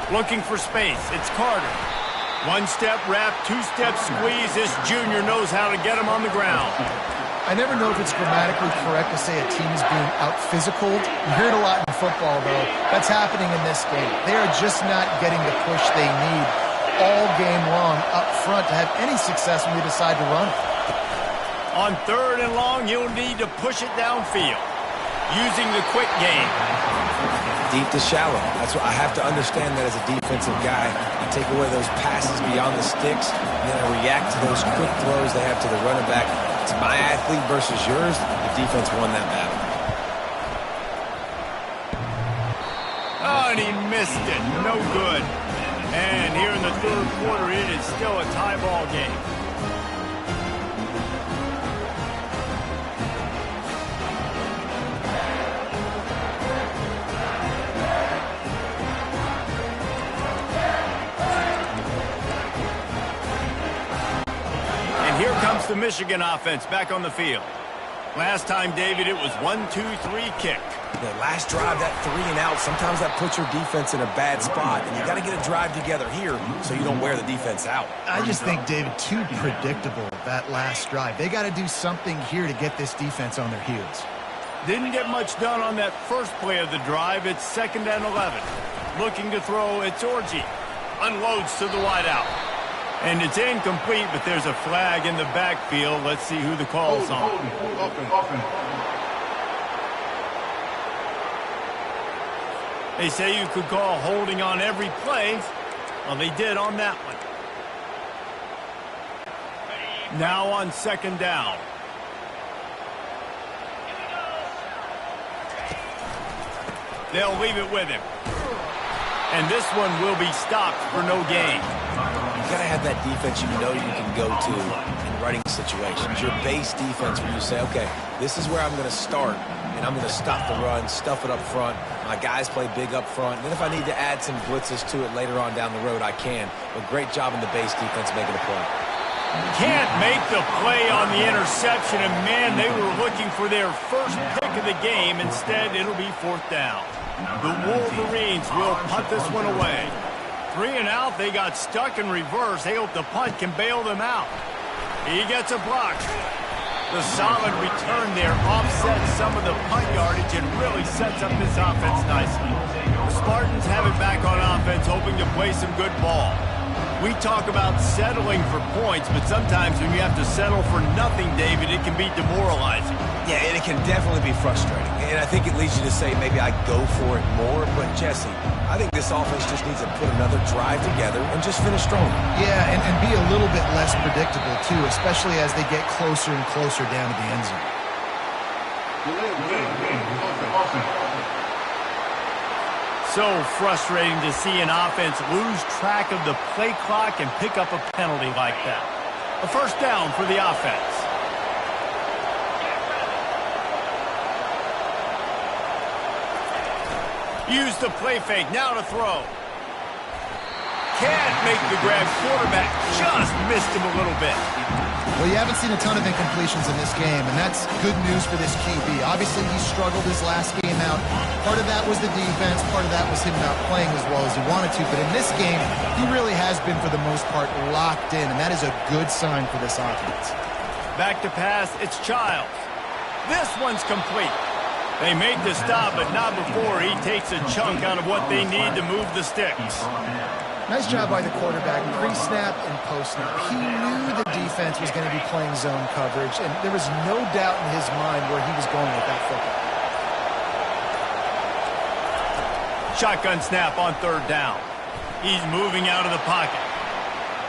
Looking for space. It's Carter. One-step wrap, two-step squeeze. This junior knows how to get him on the ground. I never know if it's grammatically correct to say a team is being out-physicaled. You hear it a lot in football, though. That's happening in this game. They are just not getting the push they need all game long up front to have any success when they decide to run it. On 3rd and long, you'll need to push it downfield using the quick game. Deep to shallow. That's what I have to understand that as a defensive guy. I take away those passes beyond the sticks, and then I react to those quick throws they have to the running back. It's my athlete versus yours. The defense won that battle. Oh, and he missed it. No good. And here in the 3rd quarter, it is still a tie ball game. Here comes the Michigan offense back on the field. Last time, David, it was 1-2-3 kick. The last drive, that 3 and out, sometimes that puts your defense in a bad spot, and you got to get a drive together here so you don't wear the defense out. I just think, David, too predictable, that last drive. They got to do something here to get this defense on their heels. Didn't get much done on that first play of the drive. It's 2nd and 11. Looking to throw, it's Orji. Unloads to the wideout. And it's incomplete, but there's a flag in the backfield. Let's see who the call's on. They say you could call holding on every play. Well, they did on that one. Now on 2nd down. They'll leave it with him. And this one will be stopped for no gain. You got to have that defense you know you can go to in running situations. Your base defense where you say, okay, this is where I'm going to start, and I'm going to stop the run, stuff it up front. My guys play big up front. And then if I need to add some blitzes to it later on down the road, I can. But great job in the base defense making a play. Can't make the play on the interception, and man, they were looking for their first pick of the game. Instead, it'll be 4th down. The Wolverines will punt this one away. 3 and out, they got stuck in reverse. They hope the punt can bail them out. He gets a block. The solid return there offsets some of the punt yardage and really sets up this offense nicely. The Spartans have it back on offense, hoping to play some good ball. We talk about settling for points, but sometimes when you have to settle for nothing, David, it can be demoralizing. Yeah, and it can definitely be frustrating. And I think it leads you to say maybe I go for it more. But, Jesse, I think this offense just needs to put another drive together and just finish strong. Yeah, and be a little bit less predictable, too, especially as they get closer and closer down to the end zone. So frustrating to see an offense lose track of the play clock and pick up a penalty like that. A 1st down for the offense. Use the play fake, now to throw. Can't make the grab. Quarterback just missed him a little bit. Well, you haven't seen a ton of incompletions in this game, and that's good news for this QB. Obviously, he struggled his last game out. Part of that was the defense. Part of that was him not playing as well as he wanted to. But in this game, he really has been, for the most part, locked in, and that is a good sign for this offense. Back to pass, it's Childs. This one's complete. They make the stop, but not before he takes a chunk out of what they need to move the sticks. Nice job by the quarterback, pre-snap and post-snap. He knew the defense was going to be playing zone coverage, and there was no doubt in his mind where he was going with that football. Shotgun snap on 3rd down. He's moving out of the pocket.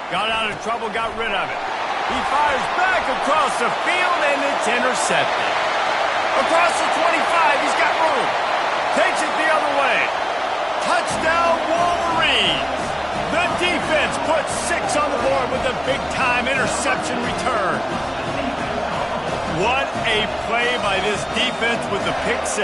Got out of trouble, got rid of it. He fires back across the field, and it's intercepted. Across the 25, he's got room. Takes it the other way. Touchdown, Wolverines. The defense puts 6 on the board with a big-time interception return. What a play by this defense with the pick 6.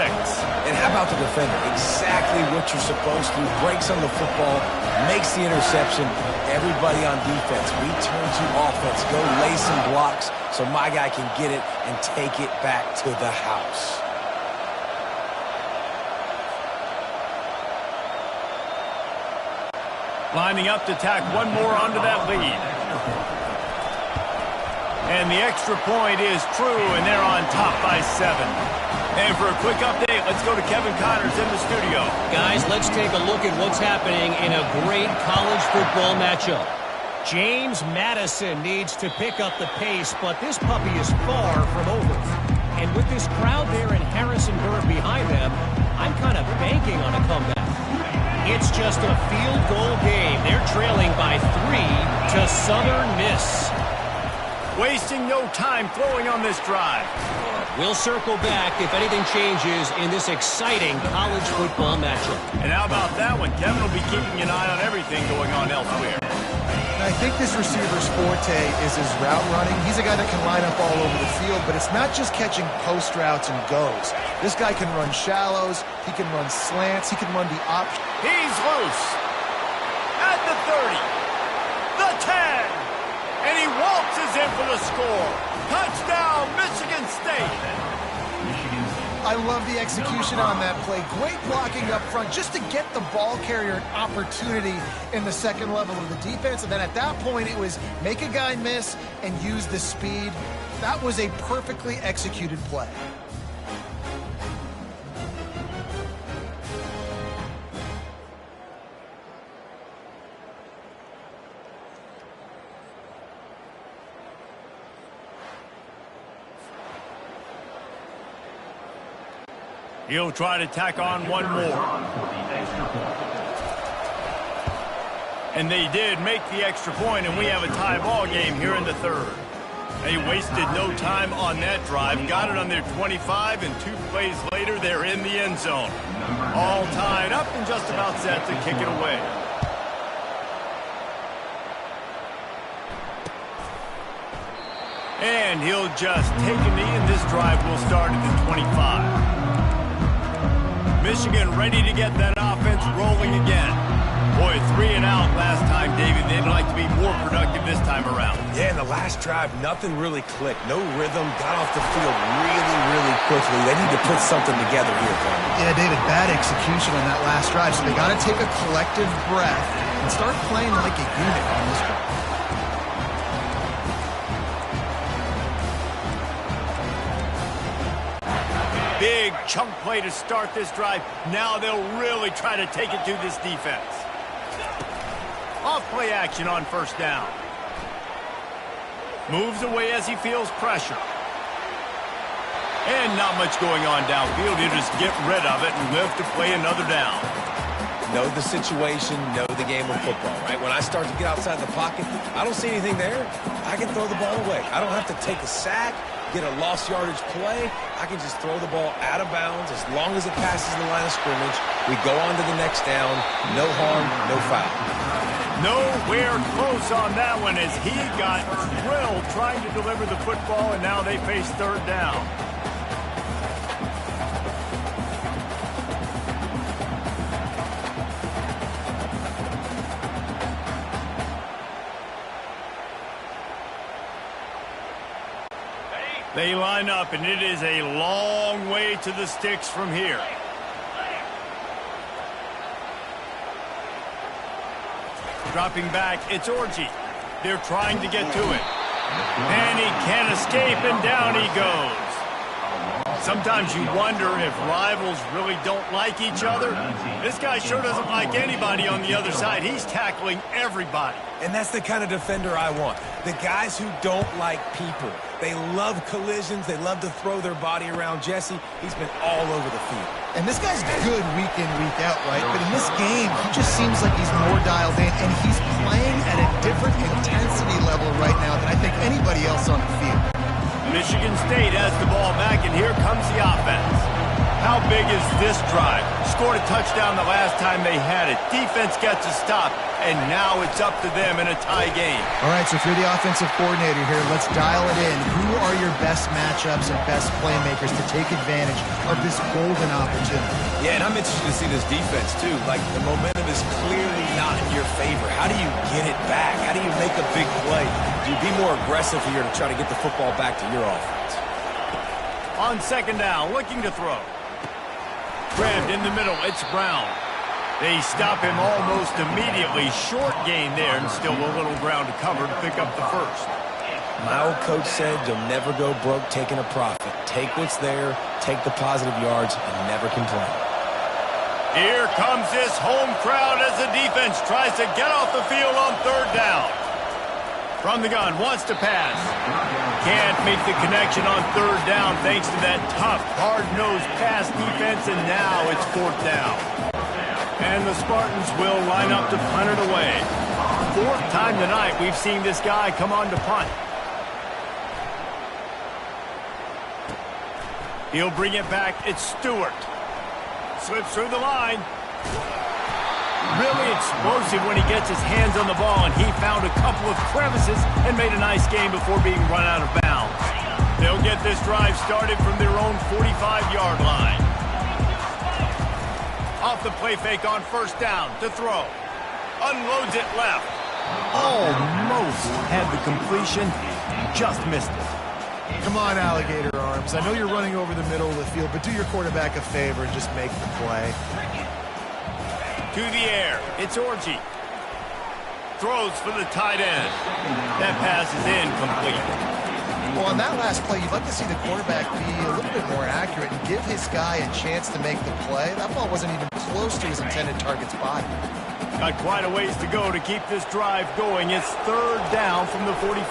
And how about the defender? Exactly what what you're supposed to, breaks on the football, makes the interception. Everybody on defense, we turn to offense. Go lay some blocks so my guy can get it and take it back to the house. Lining up to tack one more onto that lead. And the extra point is true, and they're on top by 7. And for a quick update, let's go to Kevin Connors in the studio. Guys, let's take a look at what's happening in a great college football matchup. James Madison needs to pick up the pace, but this puppy is far from over. And with this crowd there in Harrisonburg behind them, I'm kind of banking on a comeback. It's just a field goal game. They're trailing by 3 to Southern Miss. Wasting no time throwing on this drive. We'll circle back if anything changes in this exciting college football matchup. And how about that one? Kevin will be keeping an eye on everything going on elsewhere. I think this receiver's forte is his route running. He's a guy that can line up all over the field, but it's not just catching post routes and goes. This guy can run shallows, he can run slants, he can run the option. He's loose. At the 30. The 10. And he waltzes in for the score. Touchdown, Michigan State. I love the execution on that play. Great blocking up front just to get the ball carrier an opportunity in the second level of the defense. And then at that point, it was make a guy miss and use the speed. That was a perfectly executed play. He'll try to tack on one more. And they did make the extra point, and we have a tie ball game here in the third. They wasted no time on that drive. Got it on their 25, and 2 plays later, they're in the end zone. All tied up and just about set to kick it away. And he'll just take a knee, and this drive will start at the 25. Michigan ready to get that offense rolling again. Boy, 3 and out last time, David. They'd like to be more productive this time around. Yeah, in the last drive, nothing really clicked. No rhythm, got off the field really quickly. They need to put something together here, Tony. Yeah, David, bad execution on that last drive, so they got to take a collective breath and start playing like a unit on this one. Big chunk play to start this drive. Now they'll really try to take it to this defense. Off play action on first down. Moves away as he feels pressure. And not much going on downfield. He'll just get rid of it and live to play another down. Know the situation, know the game of football, right? When I start to get outside the pocket, I don't see anything there. I can throw the ball away. I don't have to take a sack, get a lost yardage play. I can just throw the ball out of bounds as long as it passes the line of scrimmage. We go on to the next down. No harm, no foul. Nowhere close on that one as he got drilled trying to deliver the football, and now they face third down. They line up, and it is a long way to the sticks from here. Dropping back, it's Orji. They're trying to get to it. And he can't escape, and down he goes. Sometimes you wonder if rivals really don't like each other. This guy sure doesn't like anybody on the other side. He's tackling everybody. And that's the kind of defender I want. The guys who don't like people. They love collisions. They love to throw their body around Jesse. He's been all over the field. And this guy's good week in, week out, right? But in this game, he just seems like he's more dialed in, and he's playing at a different intensity level right now than I think anybody else on the field. Michigan State has the ball back, and here comes the offense. How big is this drive? Scored a touchdown the last time they had it. Defense gets a stop, and now it's up to them in a tie game. All right, so if you're the offensive coordinator here, let's dial it in. Who are your best matchups and best playmakers to take advantage of this golden opportunity? Yeah, and I'm interested to see this defense, too. Like, the momentum is clearly not in your favor. How do you get it back? How do you make a big play? Do you be more aggressive here to try to get the football back to your offense? On second down, looking to throw. Grabbed in the middle, it's Brown. They stop him almost immediately. Short gain there, and still a little ground to cover to pick up the first. My old coach said you'll never go broke taking a profit. Take what's there, take the positive yards, and never complain. Here comes this home crowd as the defense tries to get off the field on third down. From the gun, wants to pass. Can't make the connection on third down thanks to that tough, hard-nosed pass defense, and now it's fourth down. And the Spartans will line up to punt it away. Fourth time tonight we've seen this guy come on to punt. He'll bring it back. It's Stewart. Slips through the line. Really explosive when he gets his hands on the ball, and he found a couple of crevices and made a nice game before being run out of bounds. They'll get this drive started from their own 45-yard line. Off the play fake on first down to throw. Unloads it left. Almost had the completion, just missed it. Come on, alligator arms. I know you're running over the middle of the field, but do your quarterback a favor and just make the play. To the air, it's Orji. Throws for the tight end. That pass is incomplete. Well, on that last play, you'd like to see the quarterback be a little bit more accurate and give his guy a chance to make the play. That ball wasn't even close to his intended target's body. Got quite a ways to go to keep this drive going. It's third down from the 45.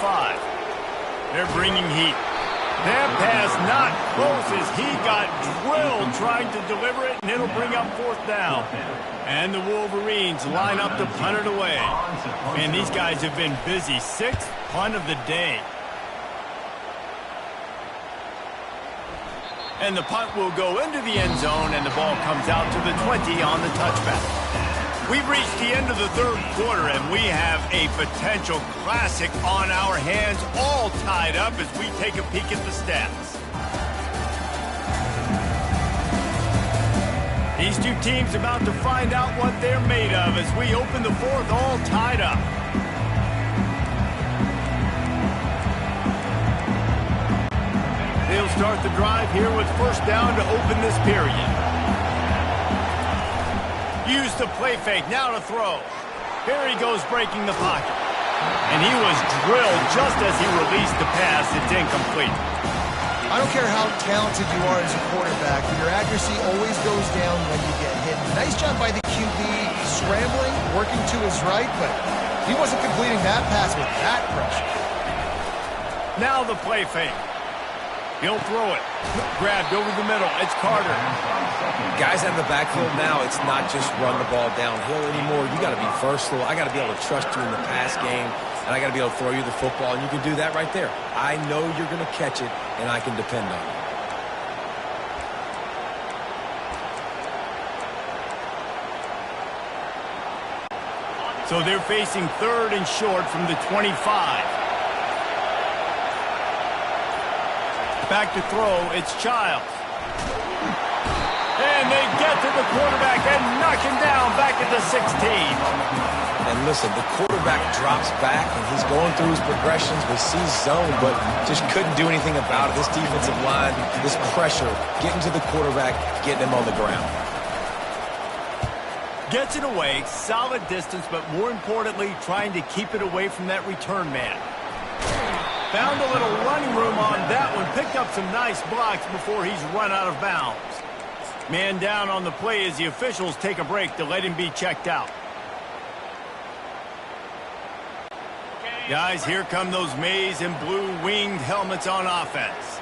They're bringing heat. That pass not close as he got drilled trying to deliver it, and it'll bring up fourth down. And the Wolverines line up to punt it away. Man, these guys have been busy. Sixth punt of the day. And the punt will go into the end zone, and the ball comes out to the 20 on the touchback. We've reached the end of the third quarter, and we have a potential classic on our hands, all tied up as we take a peek at the stats. These two teams about to find out what they're made of as we open the fourth, all tied up. They'll start the drive here with first down to open this period. Use the play fake, now to throw. Here he goes breaking the pocket. And he was drilled just as he released the pass. It's incomplete. I don't care how talented you are as a quarterback, your accuracy always goes down when you get hit. Nice job by the QB scrambling, working to his right, but he wasn't completing that pass with that pressure. Now the play fake. He'll throw it. Grabbed over the middle. It's Carter. Guys out of the backfield now, it's not just run the ball downhill anymore. You got to be versatile. I got to be able to trust you in the pass game, and I got to be able to throw you the football, and you can do that right there. I know you're going to catch it, and I can depend on you. So they're facing third and short from the 25. Back to throw, it's Childs. And they get to the quarterback and knock him down back at the 16. And listen, the quarterback drops back, and he's going through his progressions. We see zone, but just couldn't do anything about it. This defensive line, this pressure, getting to the quarterback, getting him on the ground. Gets it away, solid distance, but more importantly, trying to keep it away from that return man. Found a little running room on that one. Picked up some nice blocks before he's run out of bounds. Man down on the play as the officials take a break to let him be checked out. Guys, here come those maize and blue winged helmets on offense.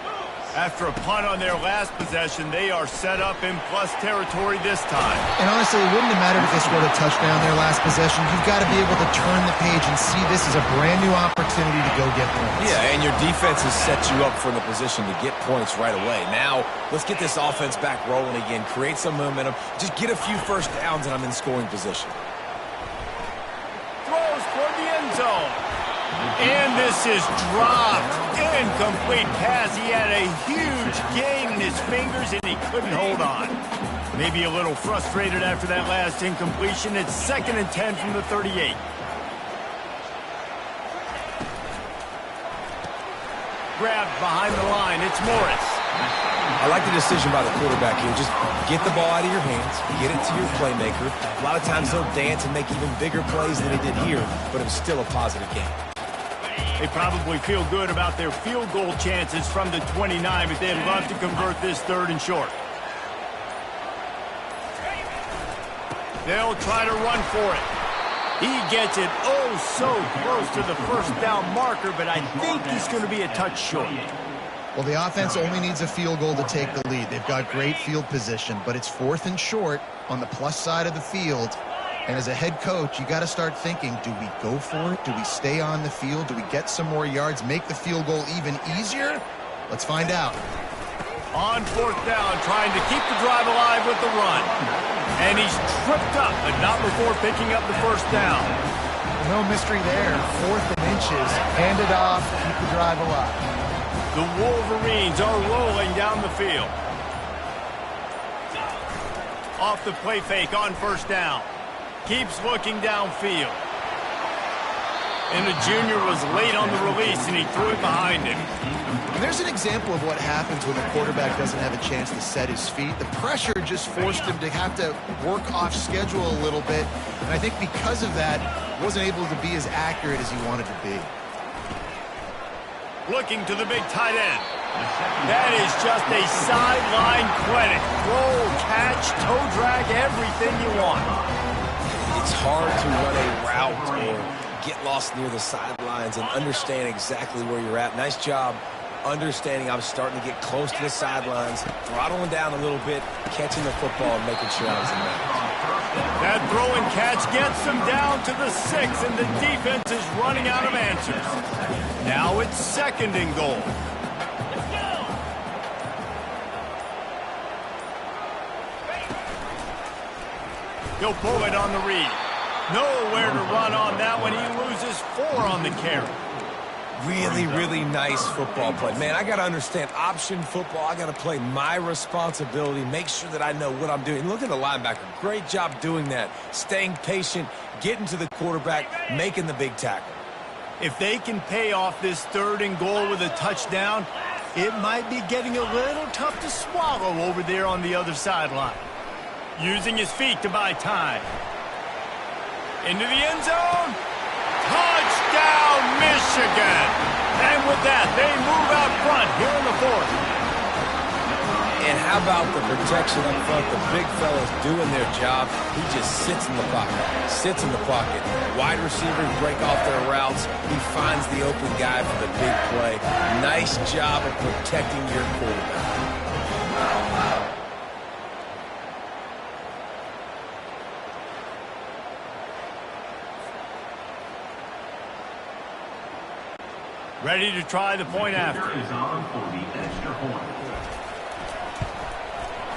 After a punt on their last possession, they are set up in plus territory this time. And honestly, it wouldn't have mattered if they scored a touchdown their last possession. You've got to be able to turn the page and see this as a brand new opportunity to go get points. Yeah, and your defense has set you up for the position to get points right away. Now, let's get this offense back rolling again, create some momentum, just get a few first downs, and I'm in scoring position. Throws toward the end zone. And this is dropped. Incomplete pass. He had a huge gain in his fingers, and he couldn't hold on. Maybe a little frustrated after that last incompletion. It's 2nd and 10 from the 38. Grabbed behind the line. It's Morris. I like the decision by the quarterback here. Just get the ball out of your hands, get it to your playmaker. A lot of times they'll dance and make even bigger plays than he did here, but it was still a positive game. They probably feel good about their field goal chances from the 29, but they'd love to convert this 3rd and short. They'll try to run for it. He gets it oh so close to the first down marker, but I think he's going to be a touch short. Well, the offense only needs a field goal to take the lead. They've got great field position, but it's 4th and short on the plus side of the field. And as a head coach, you got to start thinking, do we go for it? Do we stay on the field? Do we get some more yards, make the field goal even easier? Let's find out. On 4th down, trying to keep the drive alive with the run. And he's tripped up, but not before picking up the first down. No mystery there. 4th and inches. Hand it off, keep the drive alive. The Wolverines are rolling down the field. Off the play fake on 1st down. Keeps looking downfield. And the junior was late on the release, and he threw it behind him. And there's an example of what happens when the quarterback doesn't have a chance to set his feet. The pressure just forced him to have to work off schedule a little bit. And I think because of that, wasn't able to be as accurate as he wanted to be. Looking to the big tight end. That is just a sideline clinic. Roll, catch, toe drag, everything you want. It's hard to run a route or get lost near the sidelines and understand exactly where you're at. Nice job understanding I'm starting to get close to the sidelines, throttling down a little bit, catching the football and making sure I was in bounds. That throw and catch gets them down to the 6, and the defense is running out of answers. Now it's 2nd and goal. He'll pull it on the read. Nowhere to run on that one. He loses 4 on the carry. Really, really nice football play. Man, I got to understand option football. I got to play my responsibility, make sure that I know what I'm doing. Look at the linebacker. Great job doing that. Staying patient, getting to the quarterback, making the big tackle. If they can pay off this 3rd and goal with a touchdown, it might be getting a little tough to swallow over there on the other sideline. Using his feet to buy time. Into the end zone. Touchdown, Michigan! And with that, they move out front here in the 4th. And how about the protection up front? The big fella's doing their job. He just sits in the pocket. Sits in the pocket. Wide receivers break off their routes. He finds the open guy for the big play. Nice job of protecting your quarterback. Ready to try the point after.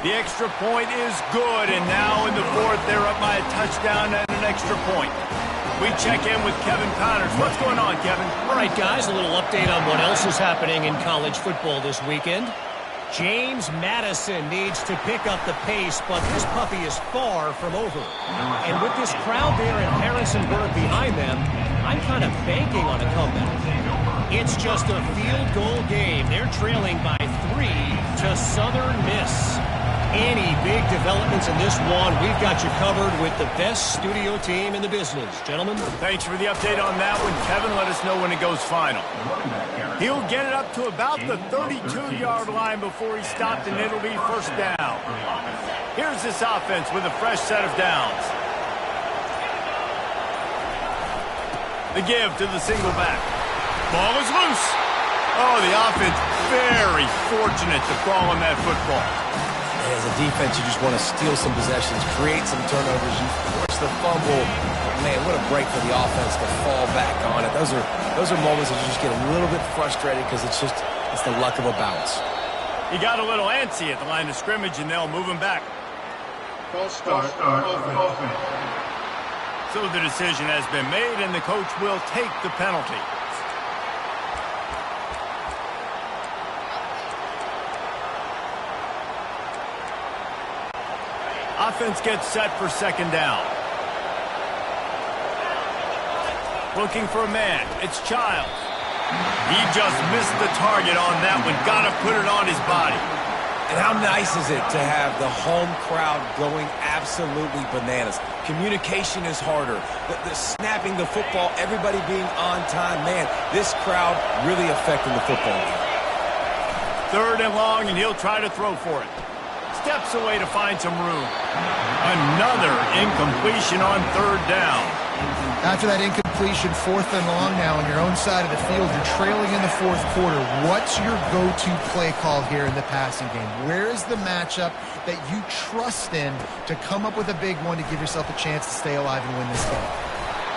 The extra point is good, and now in the 4th, they're up by a touchdown and an extra point. We check in with Kevin Connors. What's going on, Kevin? All right, guys, a little update on what else is happening in college football this weekend. James Madison needs to pick up the pace, but this puppy is far from over. And with this crowd there in Harrisonburg behind them, I'm kind of banking on a comeback. It's just a field goal game. They're trailing by 3 to Southern Miss. Any big developments in this one, we've got you covered with the best studio team in the business. Gentlemen. Thanks for the update on that one, Kevin. Let us know when it goes final. He'll get it up to about the 32-yard line before he stopped, and it'll be 1st down. Here's this offense with a fresh set of downs. The give to the single back. Ball is loose. Oh, the offense very fortunate to fall on that football. As a defense, you just want to steal some possessions, create some turnovers, you force the fumble. Man, what a break for the offense to fall back on it. Those are moments that you just get a little bit frustrated because it's the luck of a bounce. He got a little antsy at the line of scrimmage, and they'll move him back. False start. Offense. So the decision has been made, and the coach will take the penalty. Offense gets set for second down. Looking for a man. It's Childs. He just missed the target on that one. Got to put it on his body. And how nice is it to have the home crowd going absolutely bananas? Communication is harder. The snapping the football, everybody being on time. Man, this crowd really affecting the football game. Third and long, and he'll try to throw for it. Steps away to find some room. Another incompletion on third down. After that incompletion, fourth and long now on your own side of the field, you're trailing in the fourth quarter. What's your go-to play call here in the passing game? Where is the matchup that you trust in to come up with a big one to give yourself a chance to stay alive and win this game?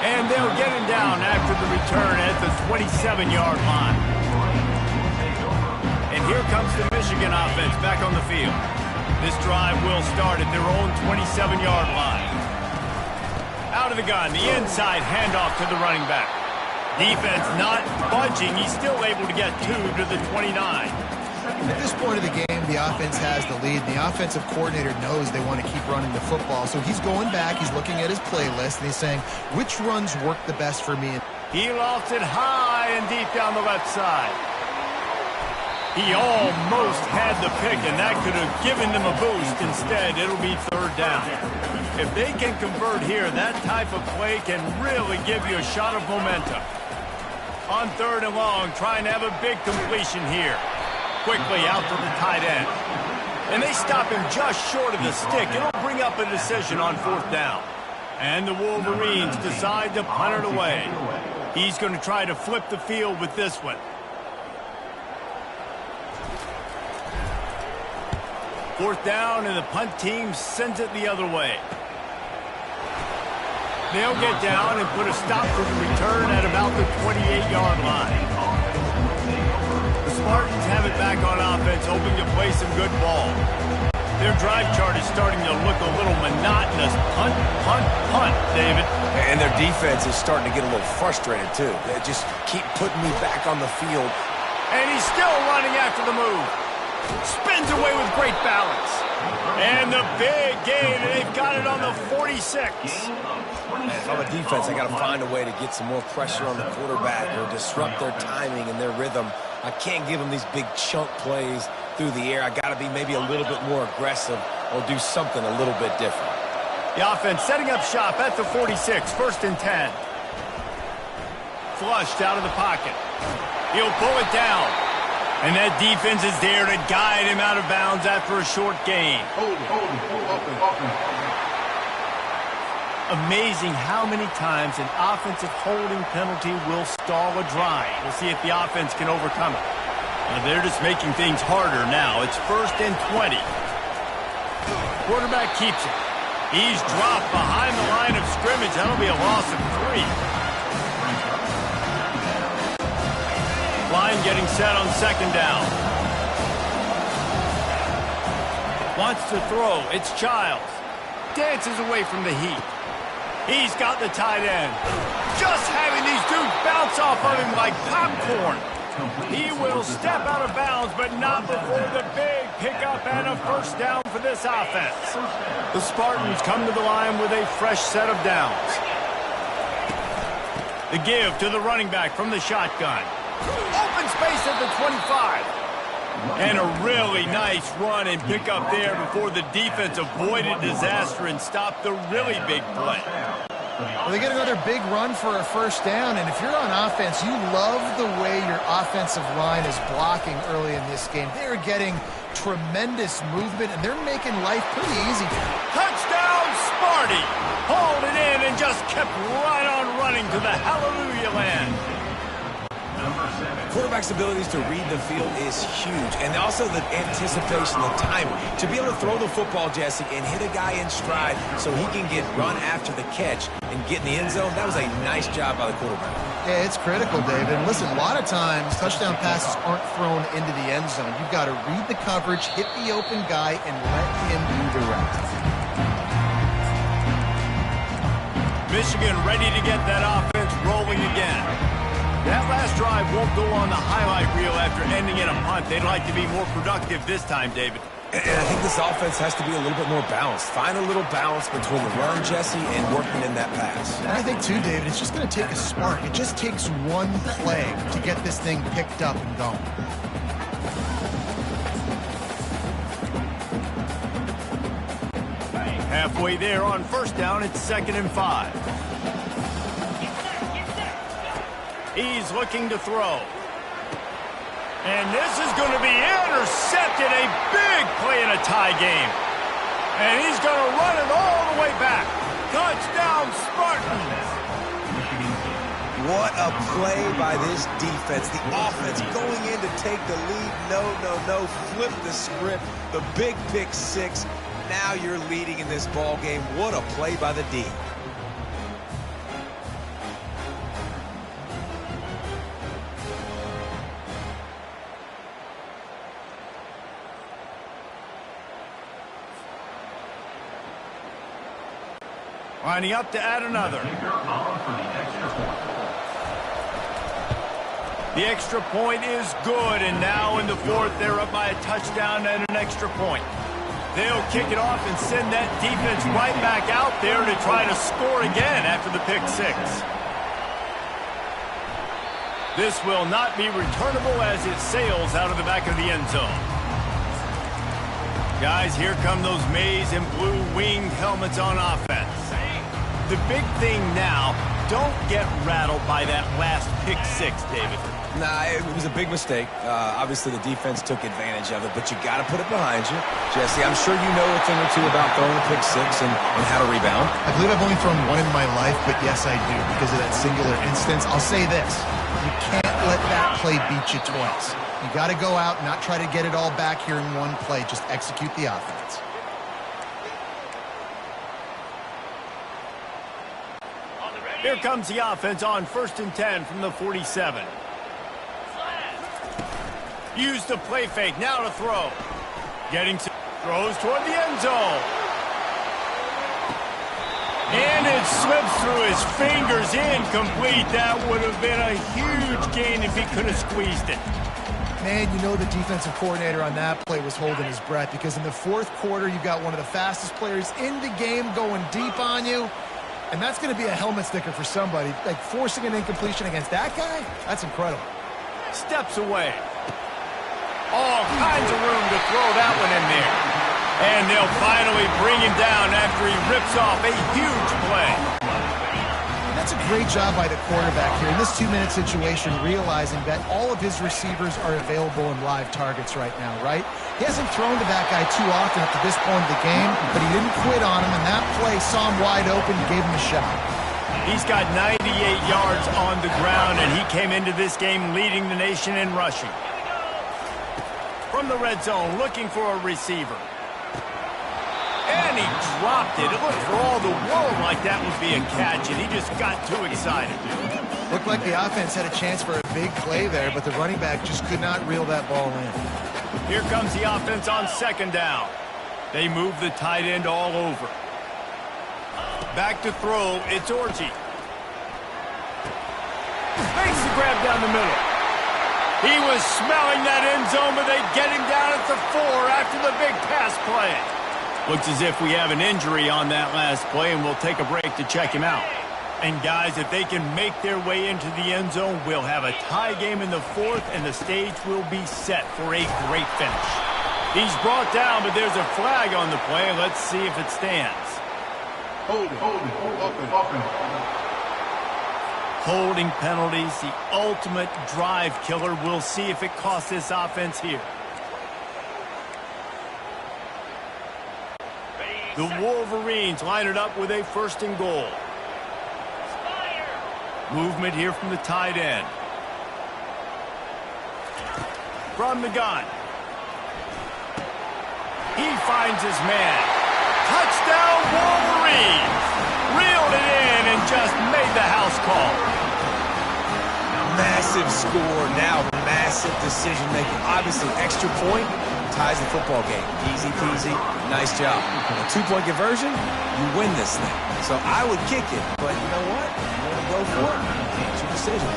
And they'll get him down after the return at the 27-yard line. And here comes the Michigan offense back on the field. This drive will start at their own 27-yard line. Out of the gun, the inside handoff to the running back. Defense not budging. He's still able to get 2 to the 29. At this point of the game, the offense has the lead. The offensive coordinator knows they want to keep running the football. So he's going back, he's looking at his playlist, and he's saying, which runs work the best for me? He lofts it high and deep down the left side. He almost had the pick, and that could have given them a boost. Instead, it'll be third down. If they can convert here, that type of play can really give you a shot of momentum. On third and long, trying to have a big completion here. Quickly out to the tight end. And they stop him just short of the stick. It'll bring up a decision on fourth down. And the Wolverines decide to punt it away. He's going to try to flip the field with this one. Fourth down, and the punt team sends it the other way. They'll get down and put a stop to the return at about the 28-yard line. The Spartans have it back on offense, hoping to play some good ball. Their drive chart is starting to look a little monotonous. Punt, punt, punt, David. And their defense is starting to get a little frustrated, too. They just keep putting me back on the field. And he's still running after the move. Spins away with great balance. And the big gain, and they've got it on the 46. If I'm a defense, I got to find a way to get some more pressure on the quarterback or disrupt their timing and their rhythm. I can't give them these big chunk plays through the air. I got to be maybe a little bit more aggressive or do something a little bit different. The offense setting up shop at the 46, first and 10. Flushed out of the pocket. He'll pull it down. And that defense is there to guide him out of bounds after a short gain. Amazing how many times an offensive holding penalty will stall a drive. We'll see if the offense can overcome it. They're just making things harder now. It's first and 20. Quarterback keeps it. He's dropped behind the line of scrimmage. That'll be a loss of 3. Line getting set on second down. Wants to throw. It's Childs. Dances away from the heat. He's got the tight end. Just having these dudes bounce off of him like popcorn. He will step out of bounds, but not before the big pickup and a first down for this offense. The Spartans come to the line with a fresh set of downs. The give to the running back from the shotgun. Open space at the 25. And a really nice run and pickup there before the defense avoided disaster and stopped the really big play. Well, they get another big run for a first down, and if you're on offense, you love the way your offensive line is blocking early in this game. They're getting tremendous movement, and they're making life pretty easy. Touchdown, Sparty! Hauled it in and just kept right on running to the hallelujah land. Number Quarterback's abilities to read the field is huge, and also the anticipation, the timing. To be able to throw the football, Jesse, and hit a guy in stride so he can get run after the catch and get in the end zone, that was a nice job by the quarterback. Yeah, it's critical, David. And listen, a lot of times touchdown passes aren't thrown into the end zone. You've got to read the coverage, hit the open guy, and let him do the rest. Michigan ready to get that offense rolling again. That last drive won't go on the highlight reel after ending in a punt. They'd like to be more productive this time, David. And I think this offense has to be a little bit more balanced. Find a little balance between the run, Jesse, and working in that pass. And I think, too, David, it's just going to take a spark. It just takes one play to get this thing picked up and going. Halfway there on first down, it's 2nd and 5. He's looking to throw. And this is going to be intercepted. A big play in a tie game. And he's going to run it all the way back. Touchdown, Spartans. What a play by this defense. The offense going in to take the lead. No. Flip the script. The big pick six. Now you're leading in this ball game. What a play by the D. Lining up to add another. The extra point is good, and now in the fourth, they're up by a touchdown and an extra point. They'll kick it off and send that defense right back out there to try to score again after the pick six. This will not be returnable as it sails out of the back of the end zone. Guys, here come those maize and blue winged helmets on offense. The big thing now, don't get rattled by that last pick six, David. Nah, it was a big mistake. Obviously, the defense took advantage of it, but you got to put it behind you. Jesse, I'm sure you know a thing or two about throwing a pick six and how to rebound. I believe I've only thrown one in my life, but yes, I do, because of that singular instance. I'll say this. You can't let that play beat you twice. You got to go out and not try to get it all back here in one play. Just execute the offense. Here comes the offense on 1st and 10 from the 47. Use the play fake, now to throw. Getting to throws toward the end zone. And it slips through his fingers, incomplete. That would have been a huge gain if he could have squeezed it. Man, you know the defensive coordinator on that play was holding his breath, because in the fourth quarter, you've got one of the fastest players in the game going deep on you. And that's going to be a helmet sticker for somebody. Like, forcing an incompletion against that guy, that's incredible. Steps away. All kinds of room to throw that one in there. And they'll finally bring him down after he rips off a huge play. And that's a great job by the quarterback here in this 2-minute situation, realizing that all of his receivers are available in live targets right now, right? He hasn't thrown to that guy too often up to this point of the game, but he didn't quit on him, and that play saw him wide open and gave him a shot. He's got 98 yards on the ground, and he came into this game leading the nation in rushing. From the red zone, looking for a receiver. And he dropped it. It looked for all the world like that would be a catch, and he just got too excited. Looked like the offense had a chance for a big play there, but the running back just could not reel that ball in. Here comes the offense on 2nd down. They move the tight end all over. Back to throw, it's Orji. Makes the grab down the middle. He was smelling that end zone, but they get him down at the 4 after the big pass play. Looks as if we have an injury on that last play, and we'll take a break to check him out. And guys, if they can make their way into the end zone, we'll have a tie game in the 4th, and the stage will be set for a great finish. He's brought down, but there's a flag on the play. Let's see if it stands. Holding penalties, the ultimate drive killer. We'll see if it costs this offense here. The Wolverines line it up with a 1st and goal. Movement here from the tight end. from the gun. He finds his man. Touchdown, Wolverines! Reeled it in and just made the house call. Massive score, now massive decision-making. Obviously, extra point ties the football game. Easy peasy, nice job. A two-point conversion, you win this thing. So I would kick it, but you know what? You want to go for it? It's your decision.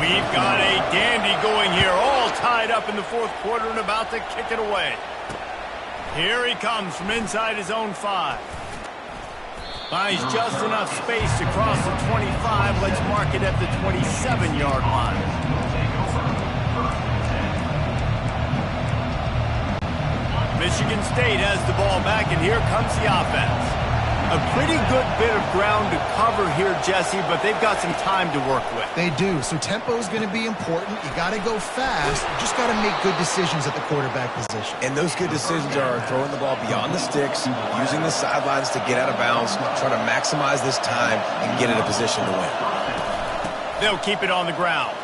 We've got a dandy going here, all tied up in the fourth quarter and about to kick it away. Here he comes from inside his own 5. Finds just enough space to cross the 25. Let's mark it at the 27-yard line. Michigan State has the ball back, and here comes the offense. A pretty good bit of ground to cover here, Jesse, but they've got some time to work with. They do. So tempo is going to be important. You got to go fast. You just got to make good decisions at the quarterback position. And those good decisions are throwing the ball beyond the sticks, using the sidelines to get out of bounds, trying to maximize this time and get in a position to win. They'll keep it on the ground.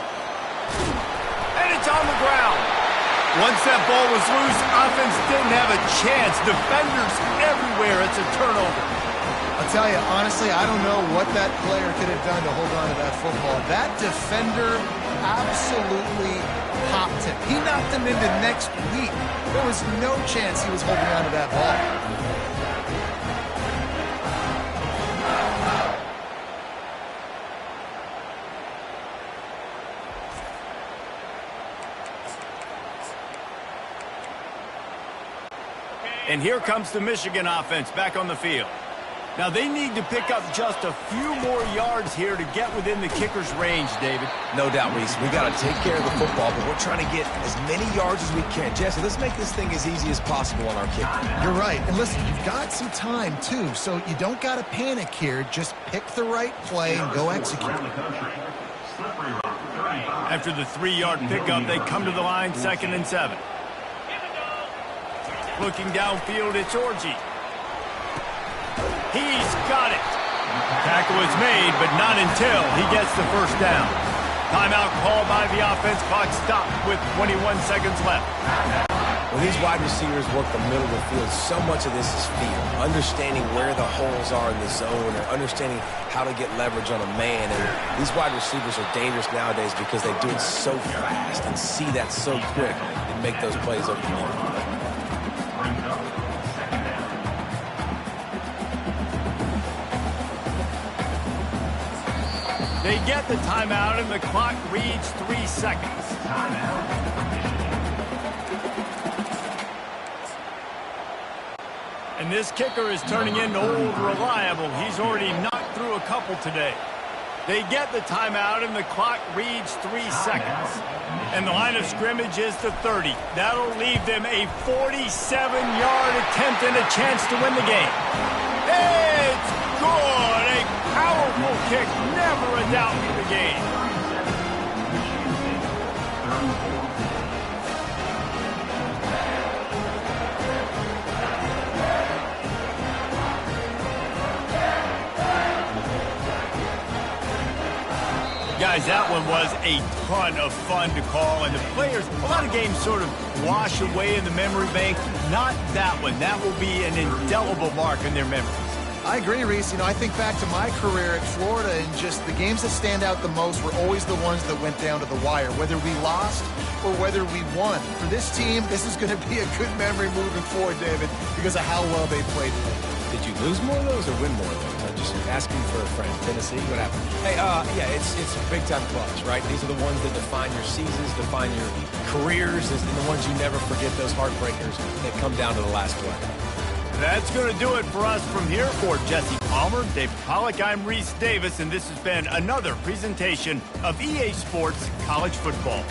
And it's on the ground. Once that ball was loose, offense didn't have a chance. Defenders everywhere. It's a turnover. I'll tell you, honestly, I don't know what that player could have done to hold on to that football. That defender absolutely popped him. He knocked him into next week. There was no chance he was holding on to that ball. And here comes the Michigan offense back on the field. Now they need to pick up just a few more yards here to get within the kicker's range, David. No doubt, Reese. We got to take care of the football, but we're trying to get as many yards as we can. Jesse, let's make this thing as easy as possible on our kicker. You're right. And listen, you've got some time, too, so you don't got to panic here. Just pick the right play and go execute. After the 3-yard pickup, they come to the line, 2nd and 7. Looking downfield, it's Orji. He's got it. Tackle is made, but not until he gets the first down. Timeout called by the offense. Clock stopped with 21 seconds left. When these wide receivers work the middle of the field, so much of this is feel. Understanding where the holes are in the zone or understanding how to get leverage on a man. And these wide receivers are dangerous nowadays because they do it so fast and see that so quick and make those plays over the middle. They get the timeout, and the clock reads 3 seconds. And this kicker is turning into old reliable. He's already knocked through a couple today. They get the timeout, and the clock reads 3 seconds. And the line of scrimmage is the 30. That'll leave them a 47-yard attempt and a chance to win the game. It's good. A powerful kick. Never a doubt in the game. Guys, that one was a ton of fun to call, and the players, a lot of games sort of wash away in the memory bank. Not that one. That will be an indelible mark in their memories. I agree, Reese. You know, I think back to my career at Florida, and just the games that stand out the most were always the ones that went down to the wire, whether we lost or whether we won. For this team, this is going to be a good memory moving forward, David, because of how well they played today. Did you lose more of those or win more of those? I'm just asking for a friend. Tennessee, what happened? Hey, yeah, it's big-time clutch, right? These are the ones that define your seasons, define your careers, and the ones you never forget, those heartbreakers that come down to the last play. That's going to do it for us from here. For Jesse Palmer, Dave Pollack, I'm Reese Davis, and this has been another presentation of EA Sports College Football.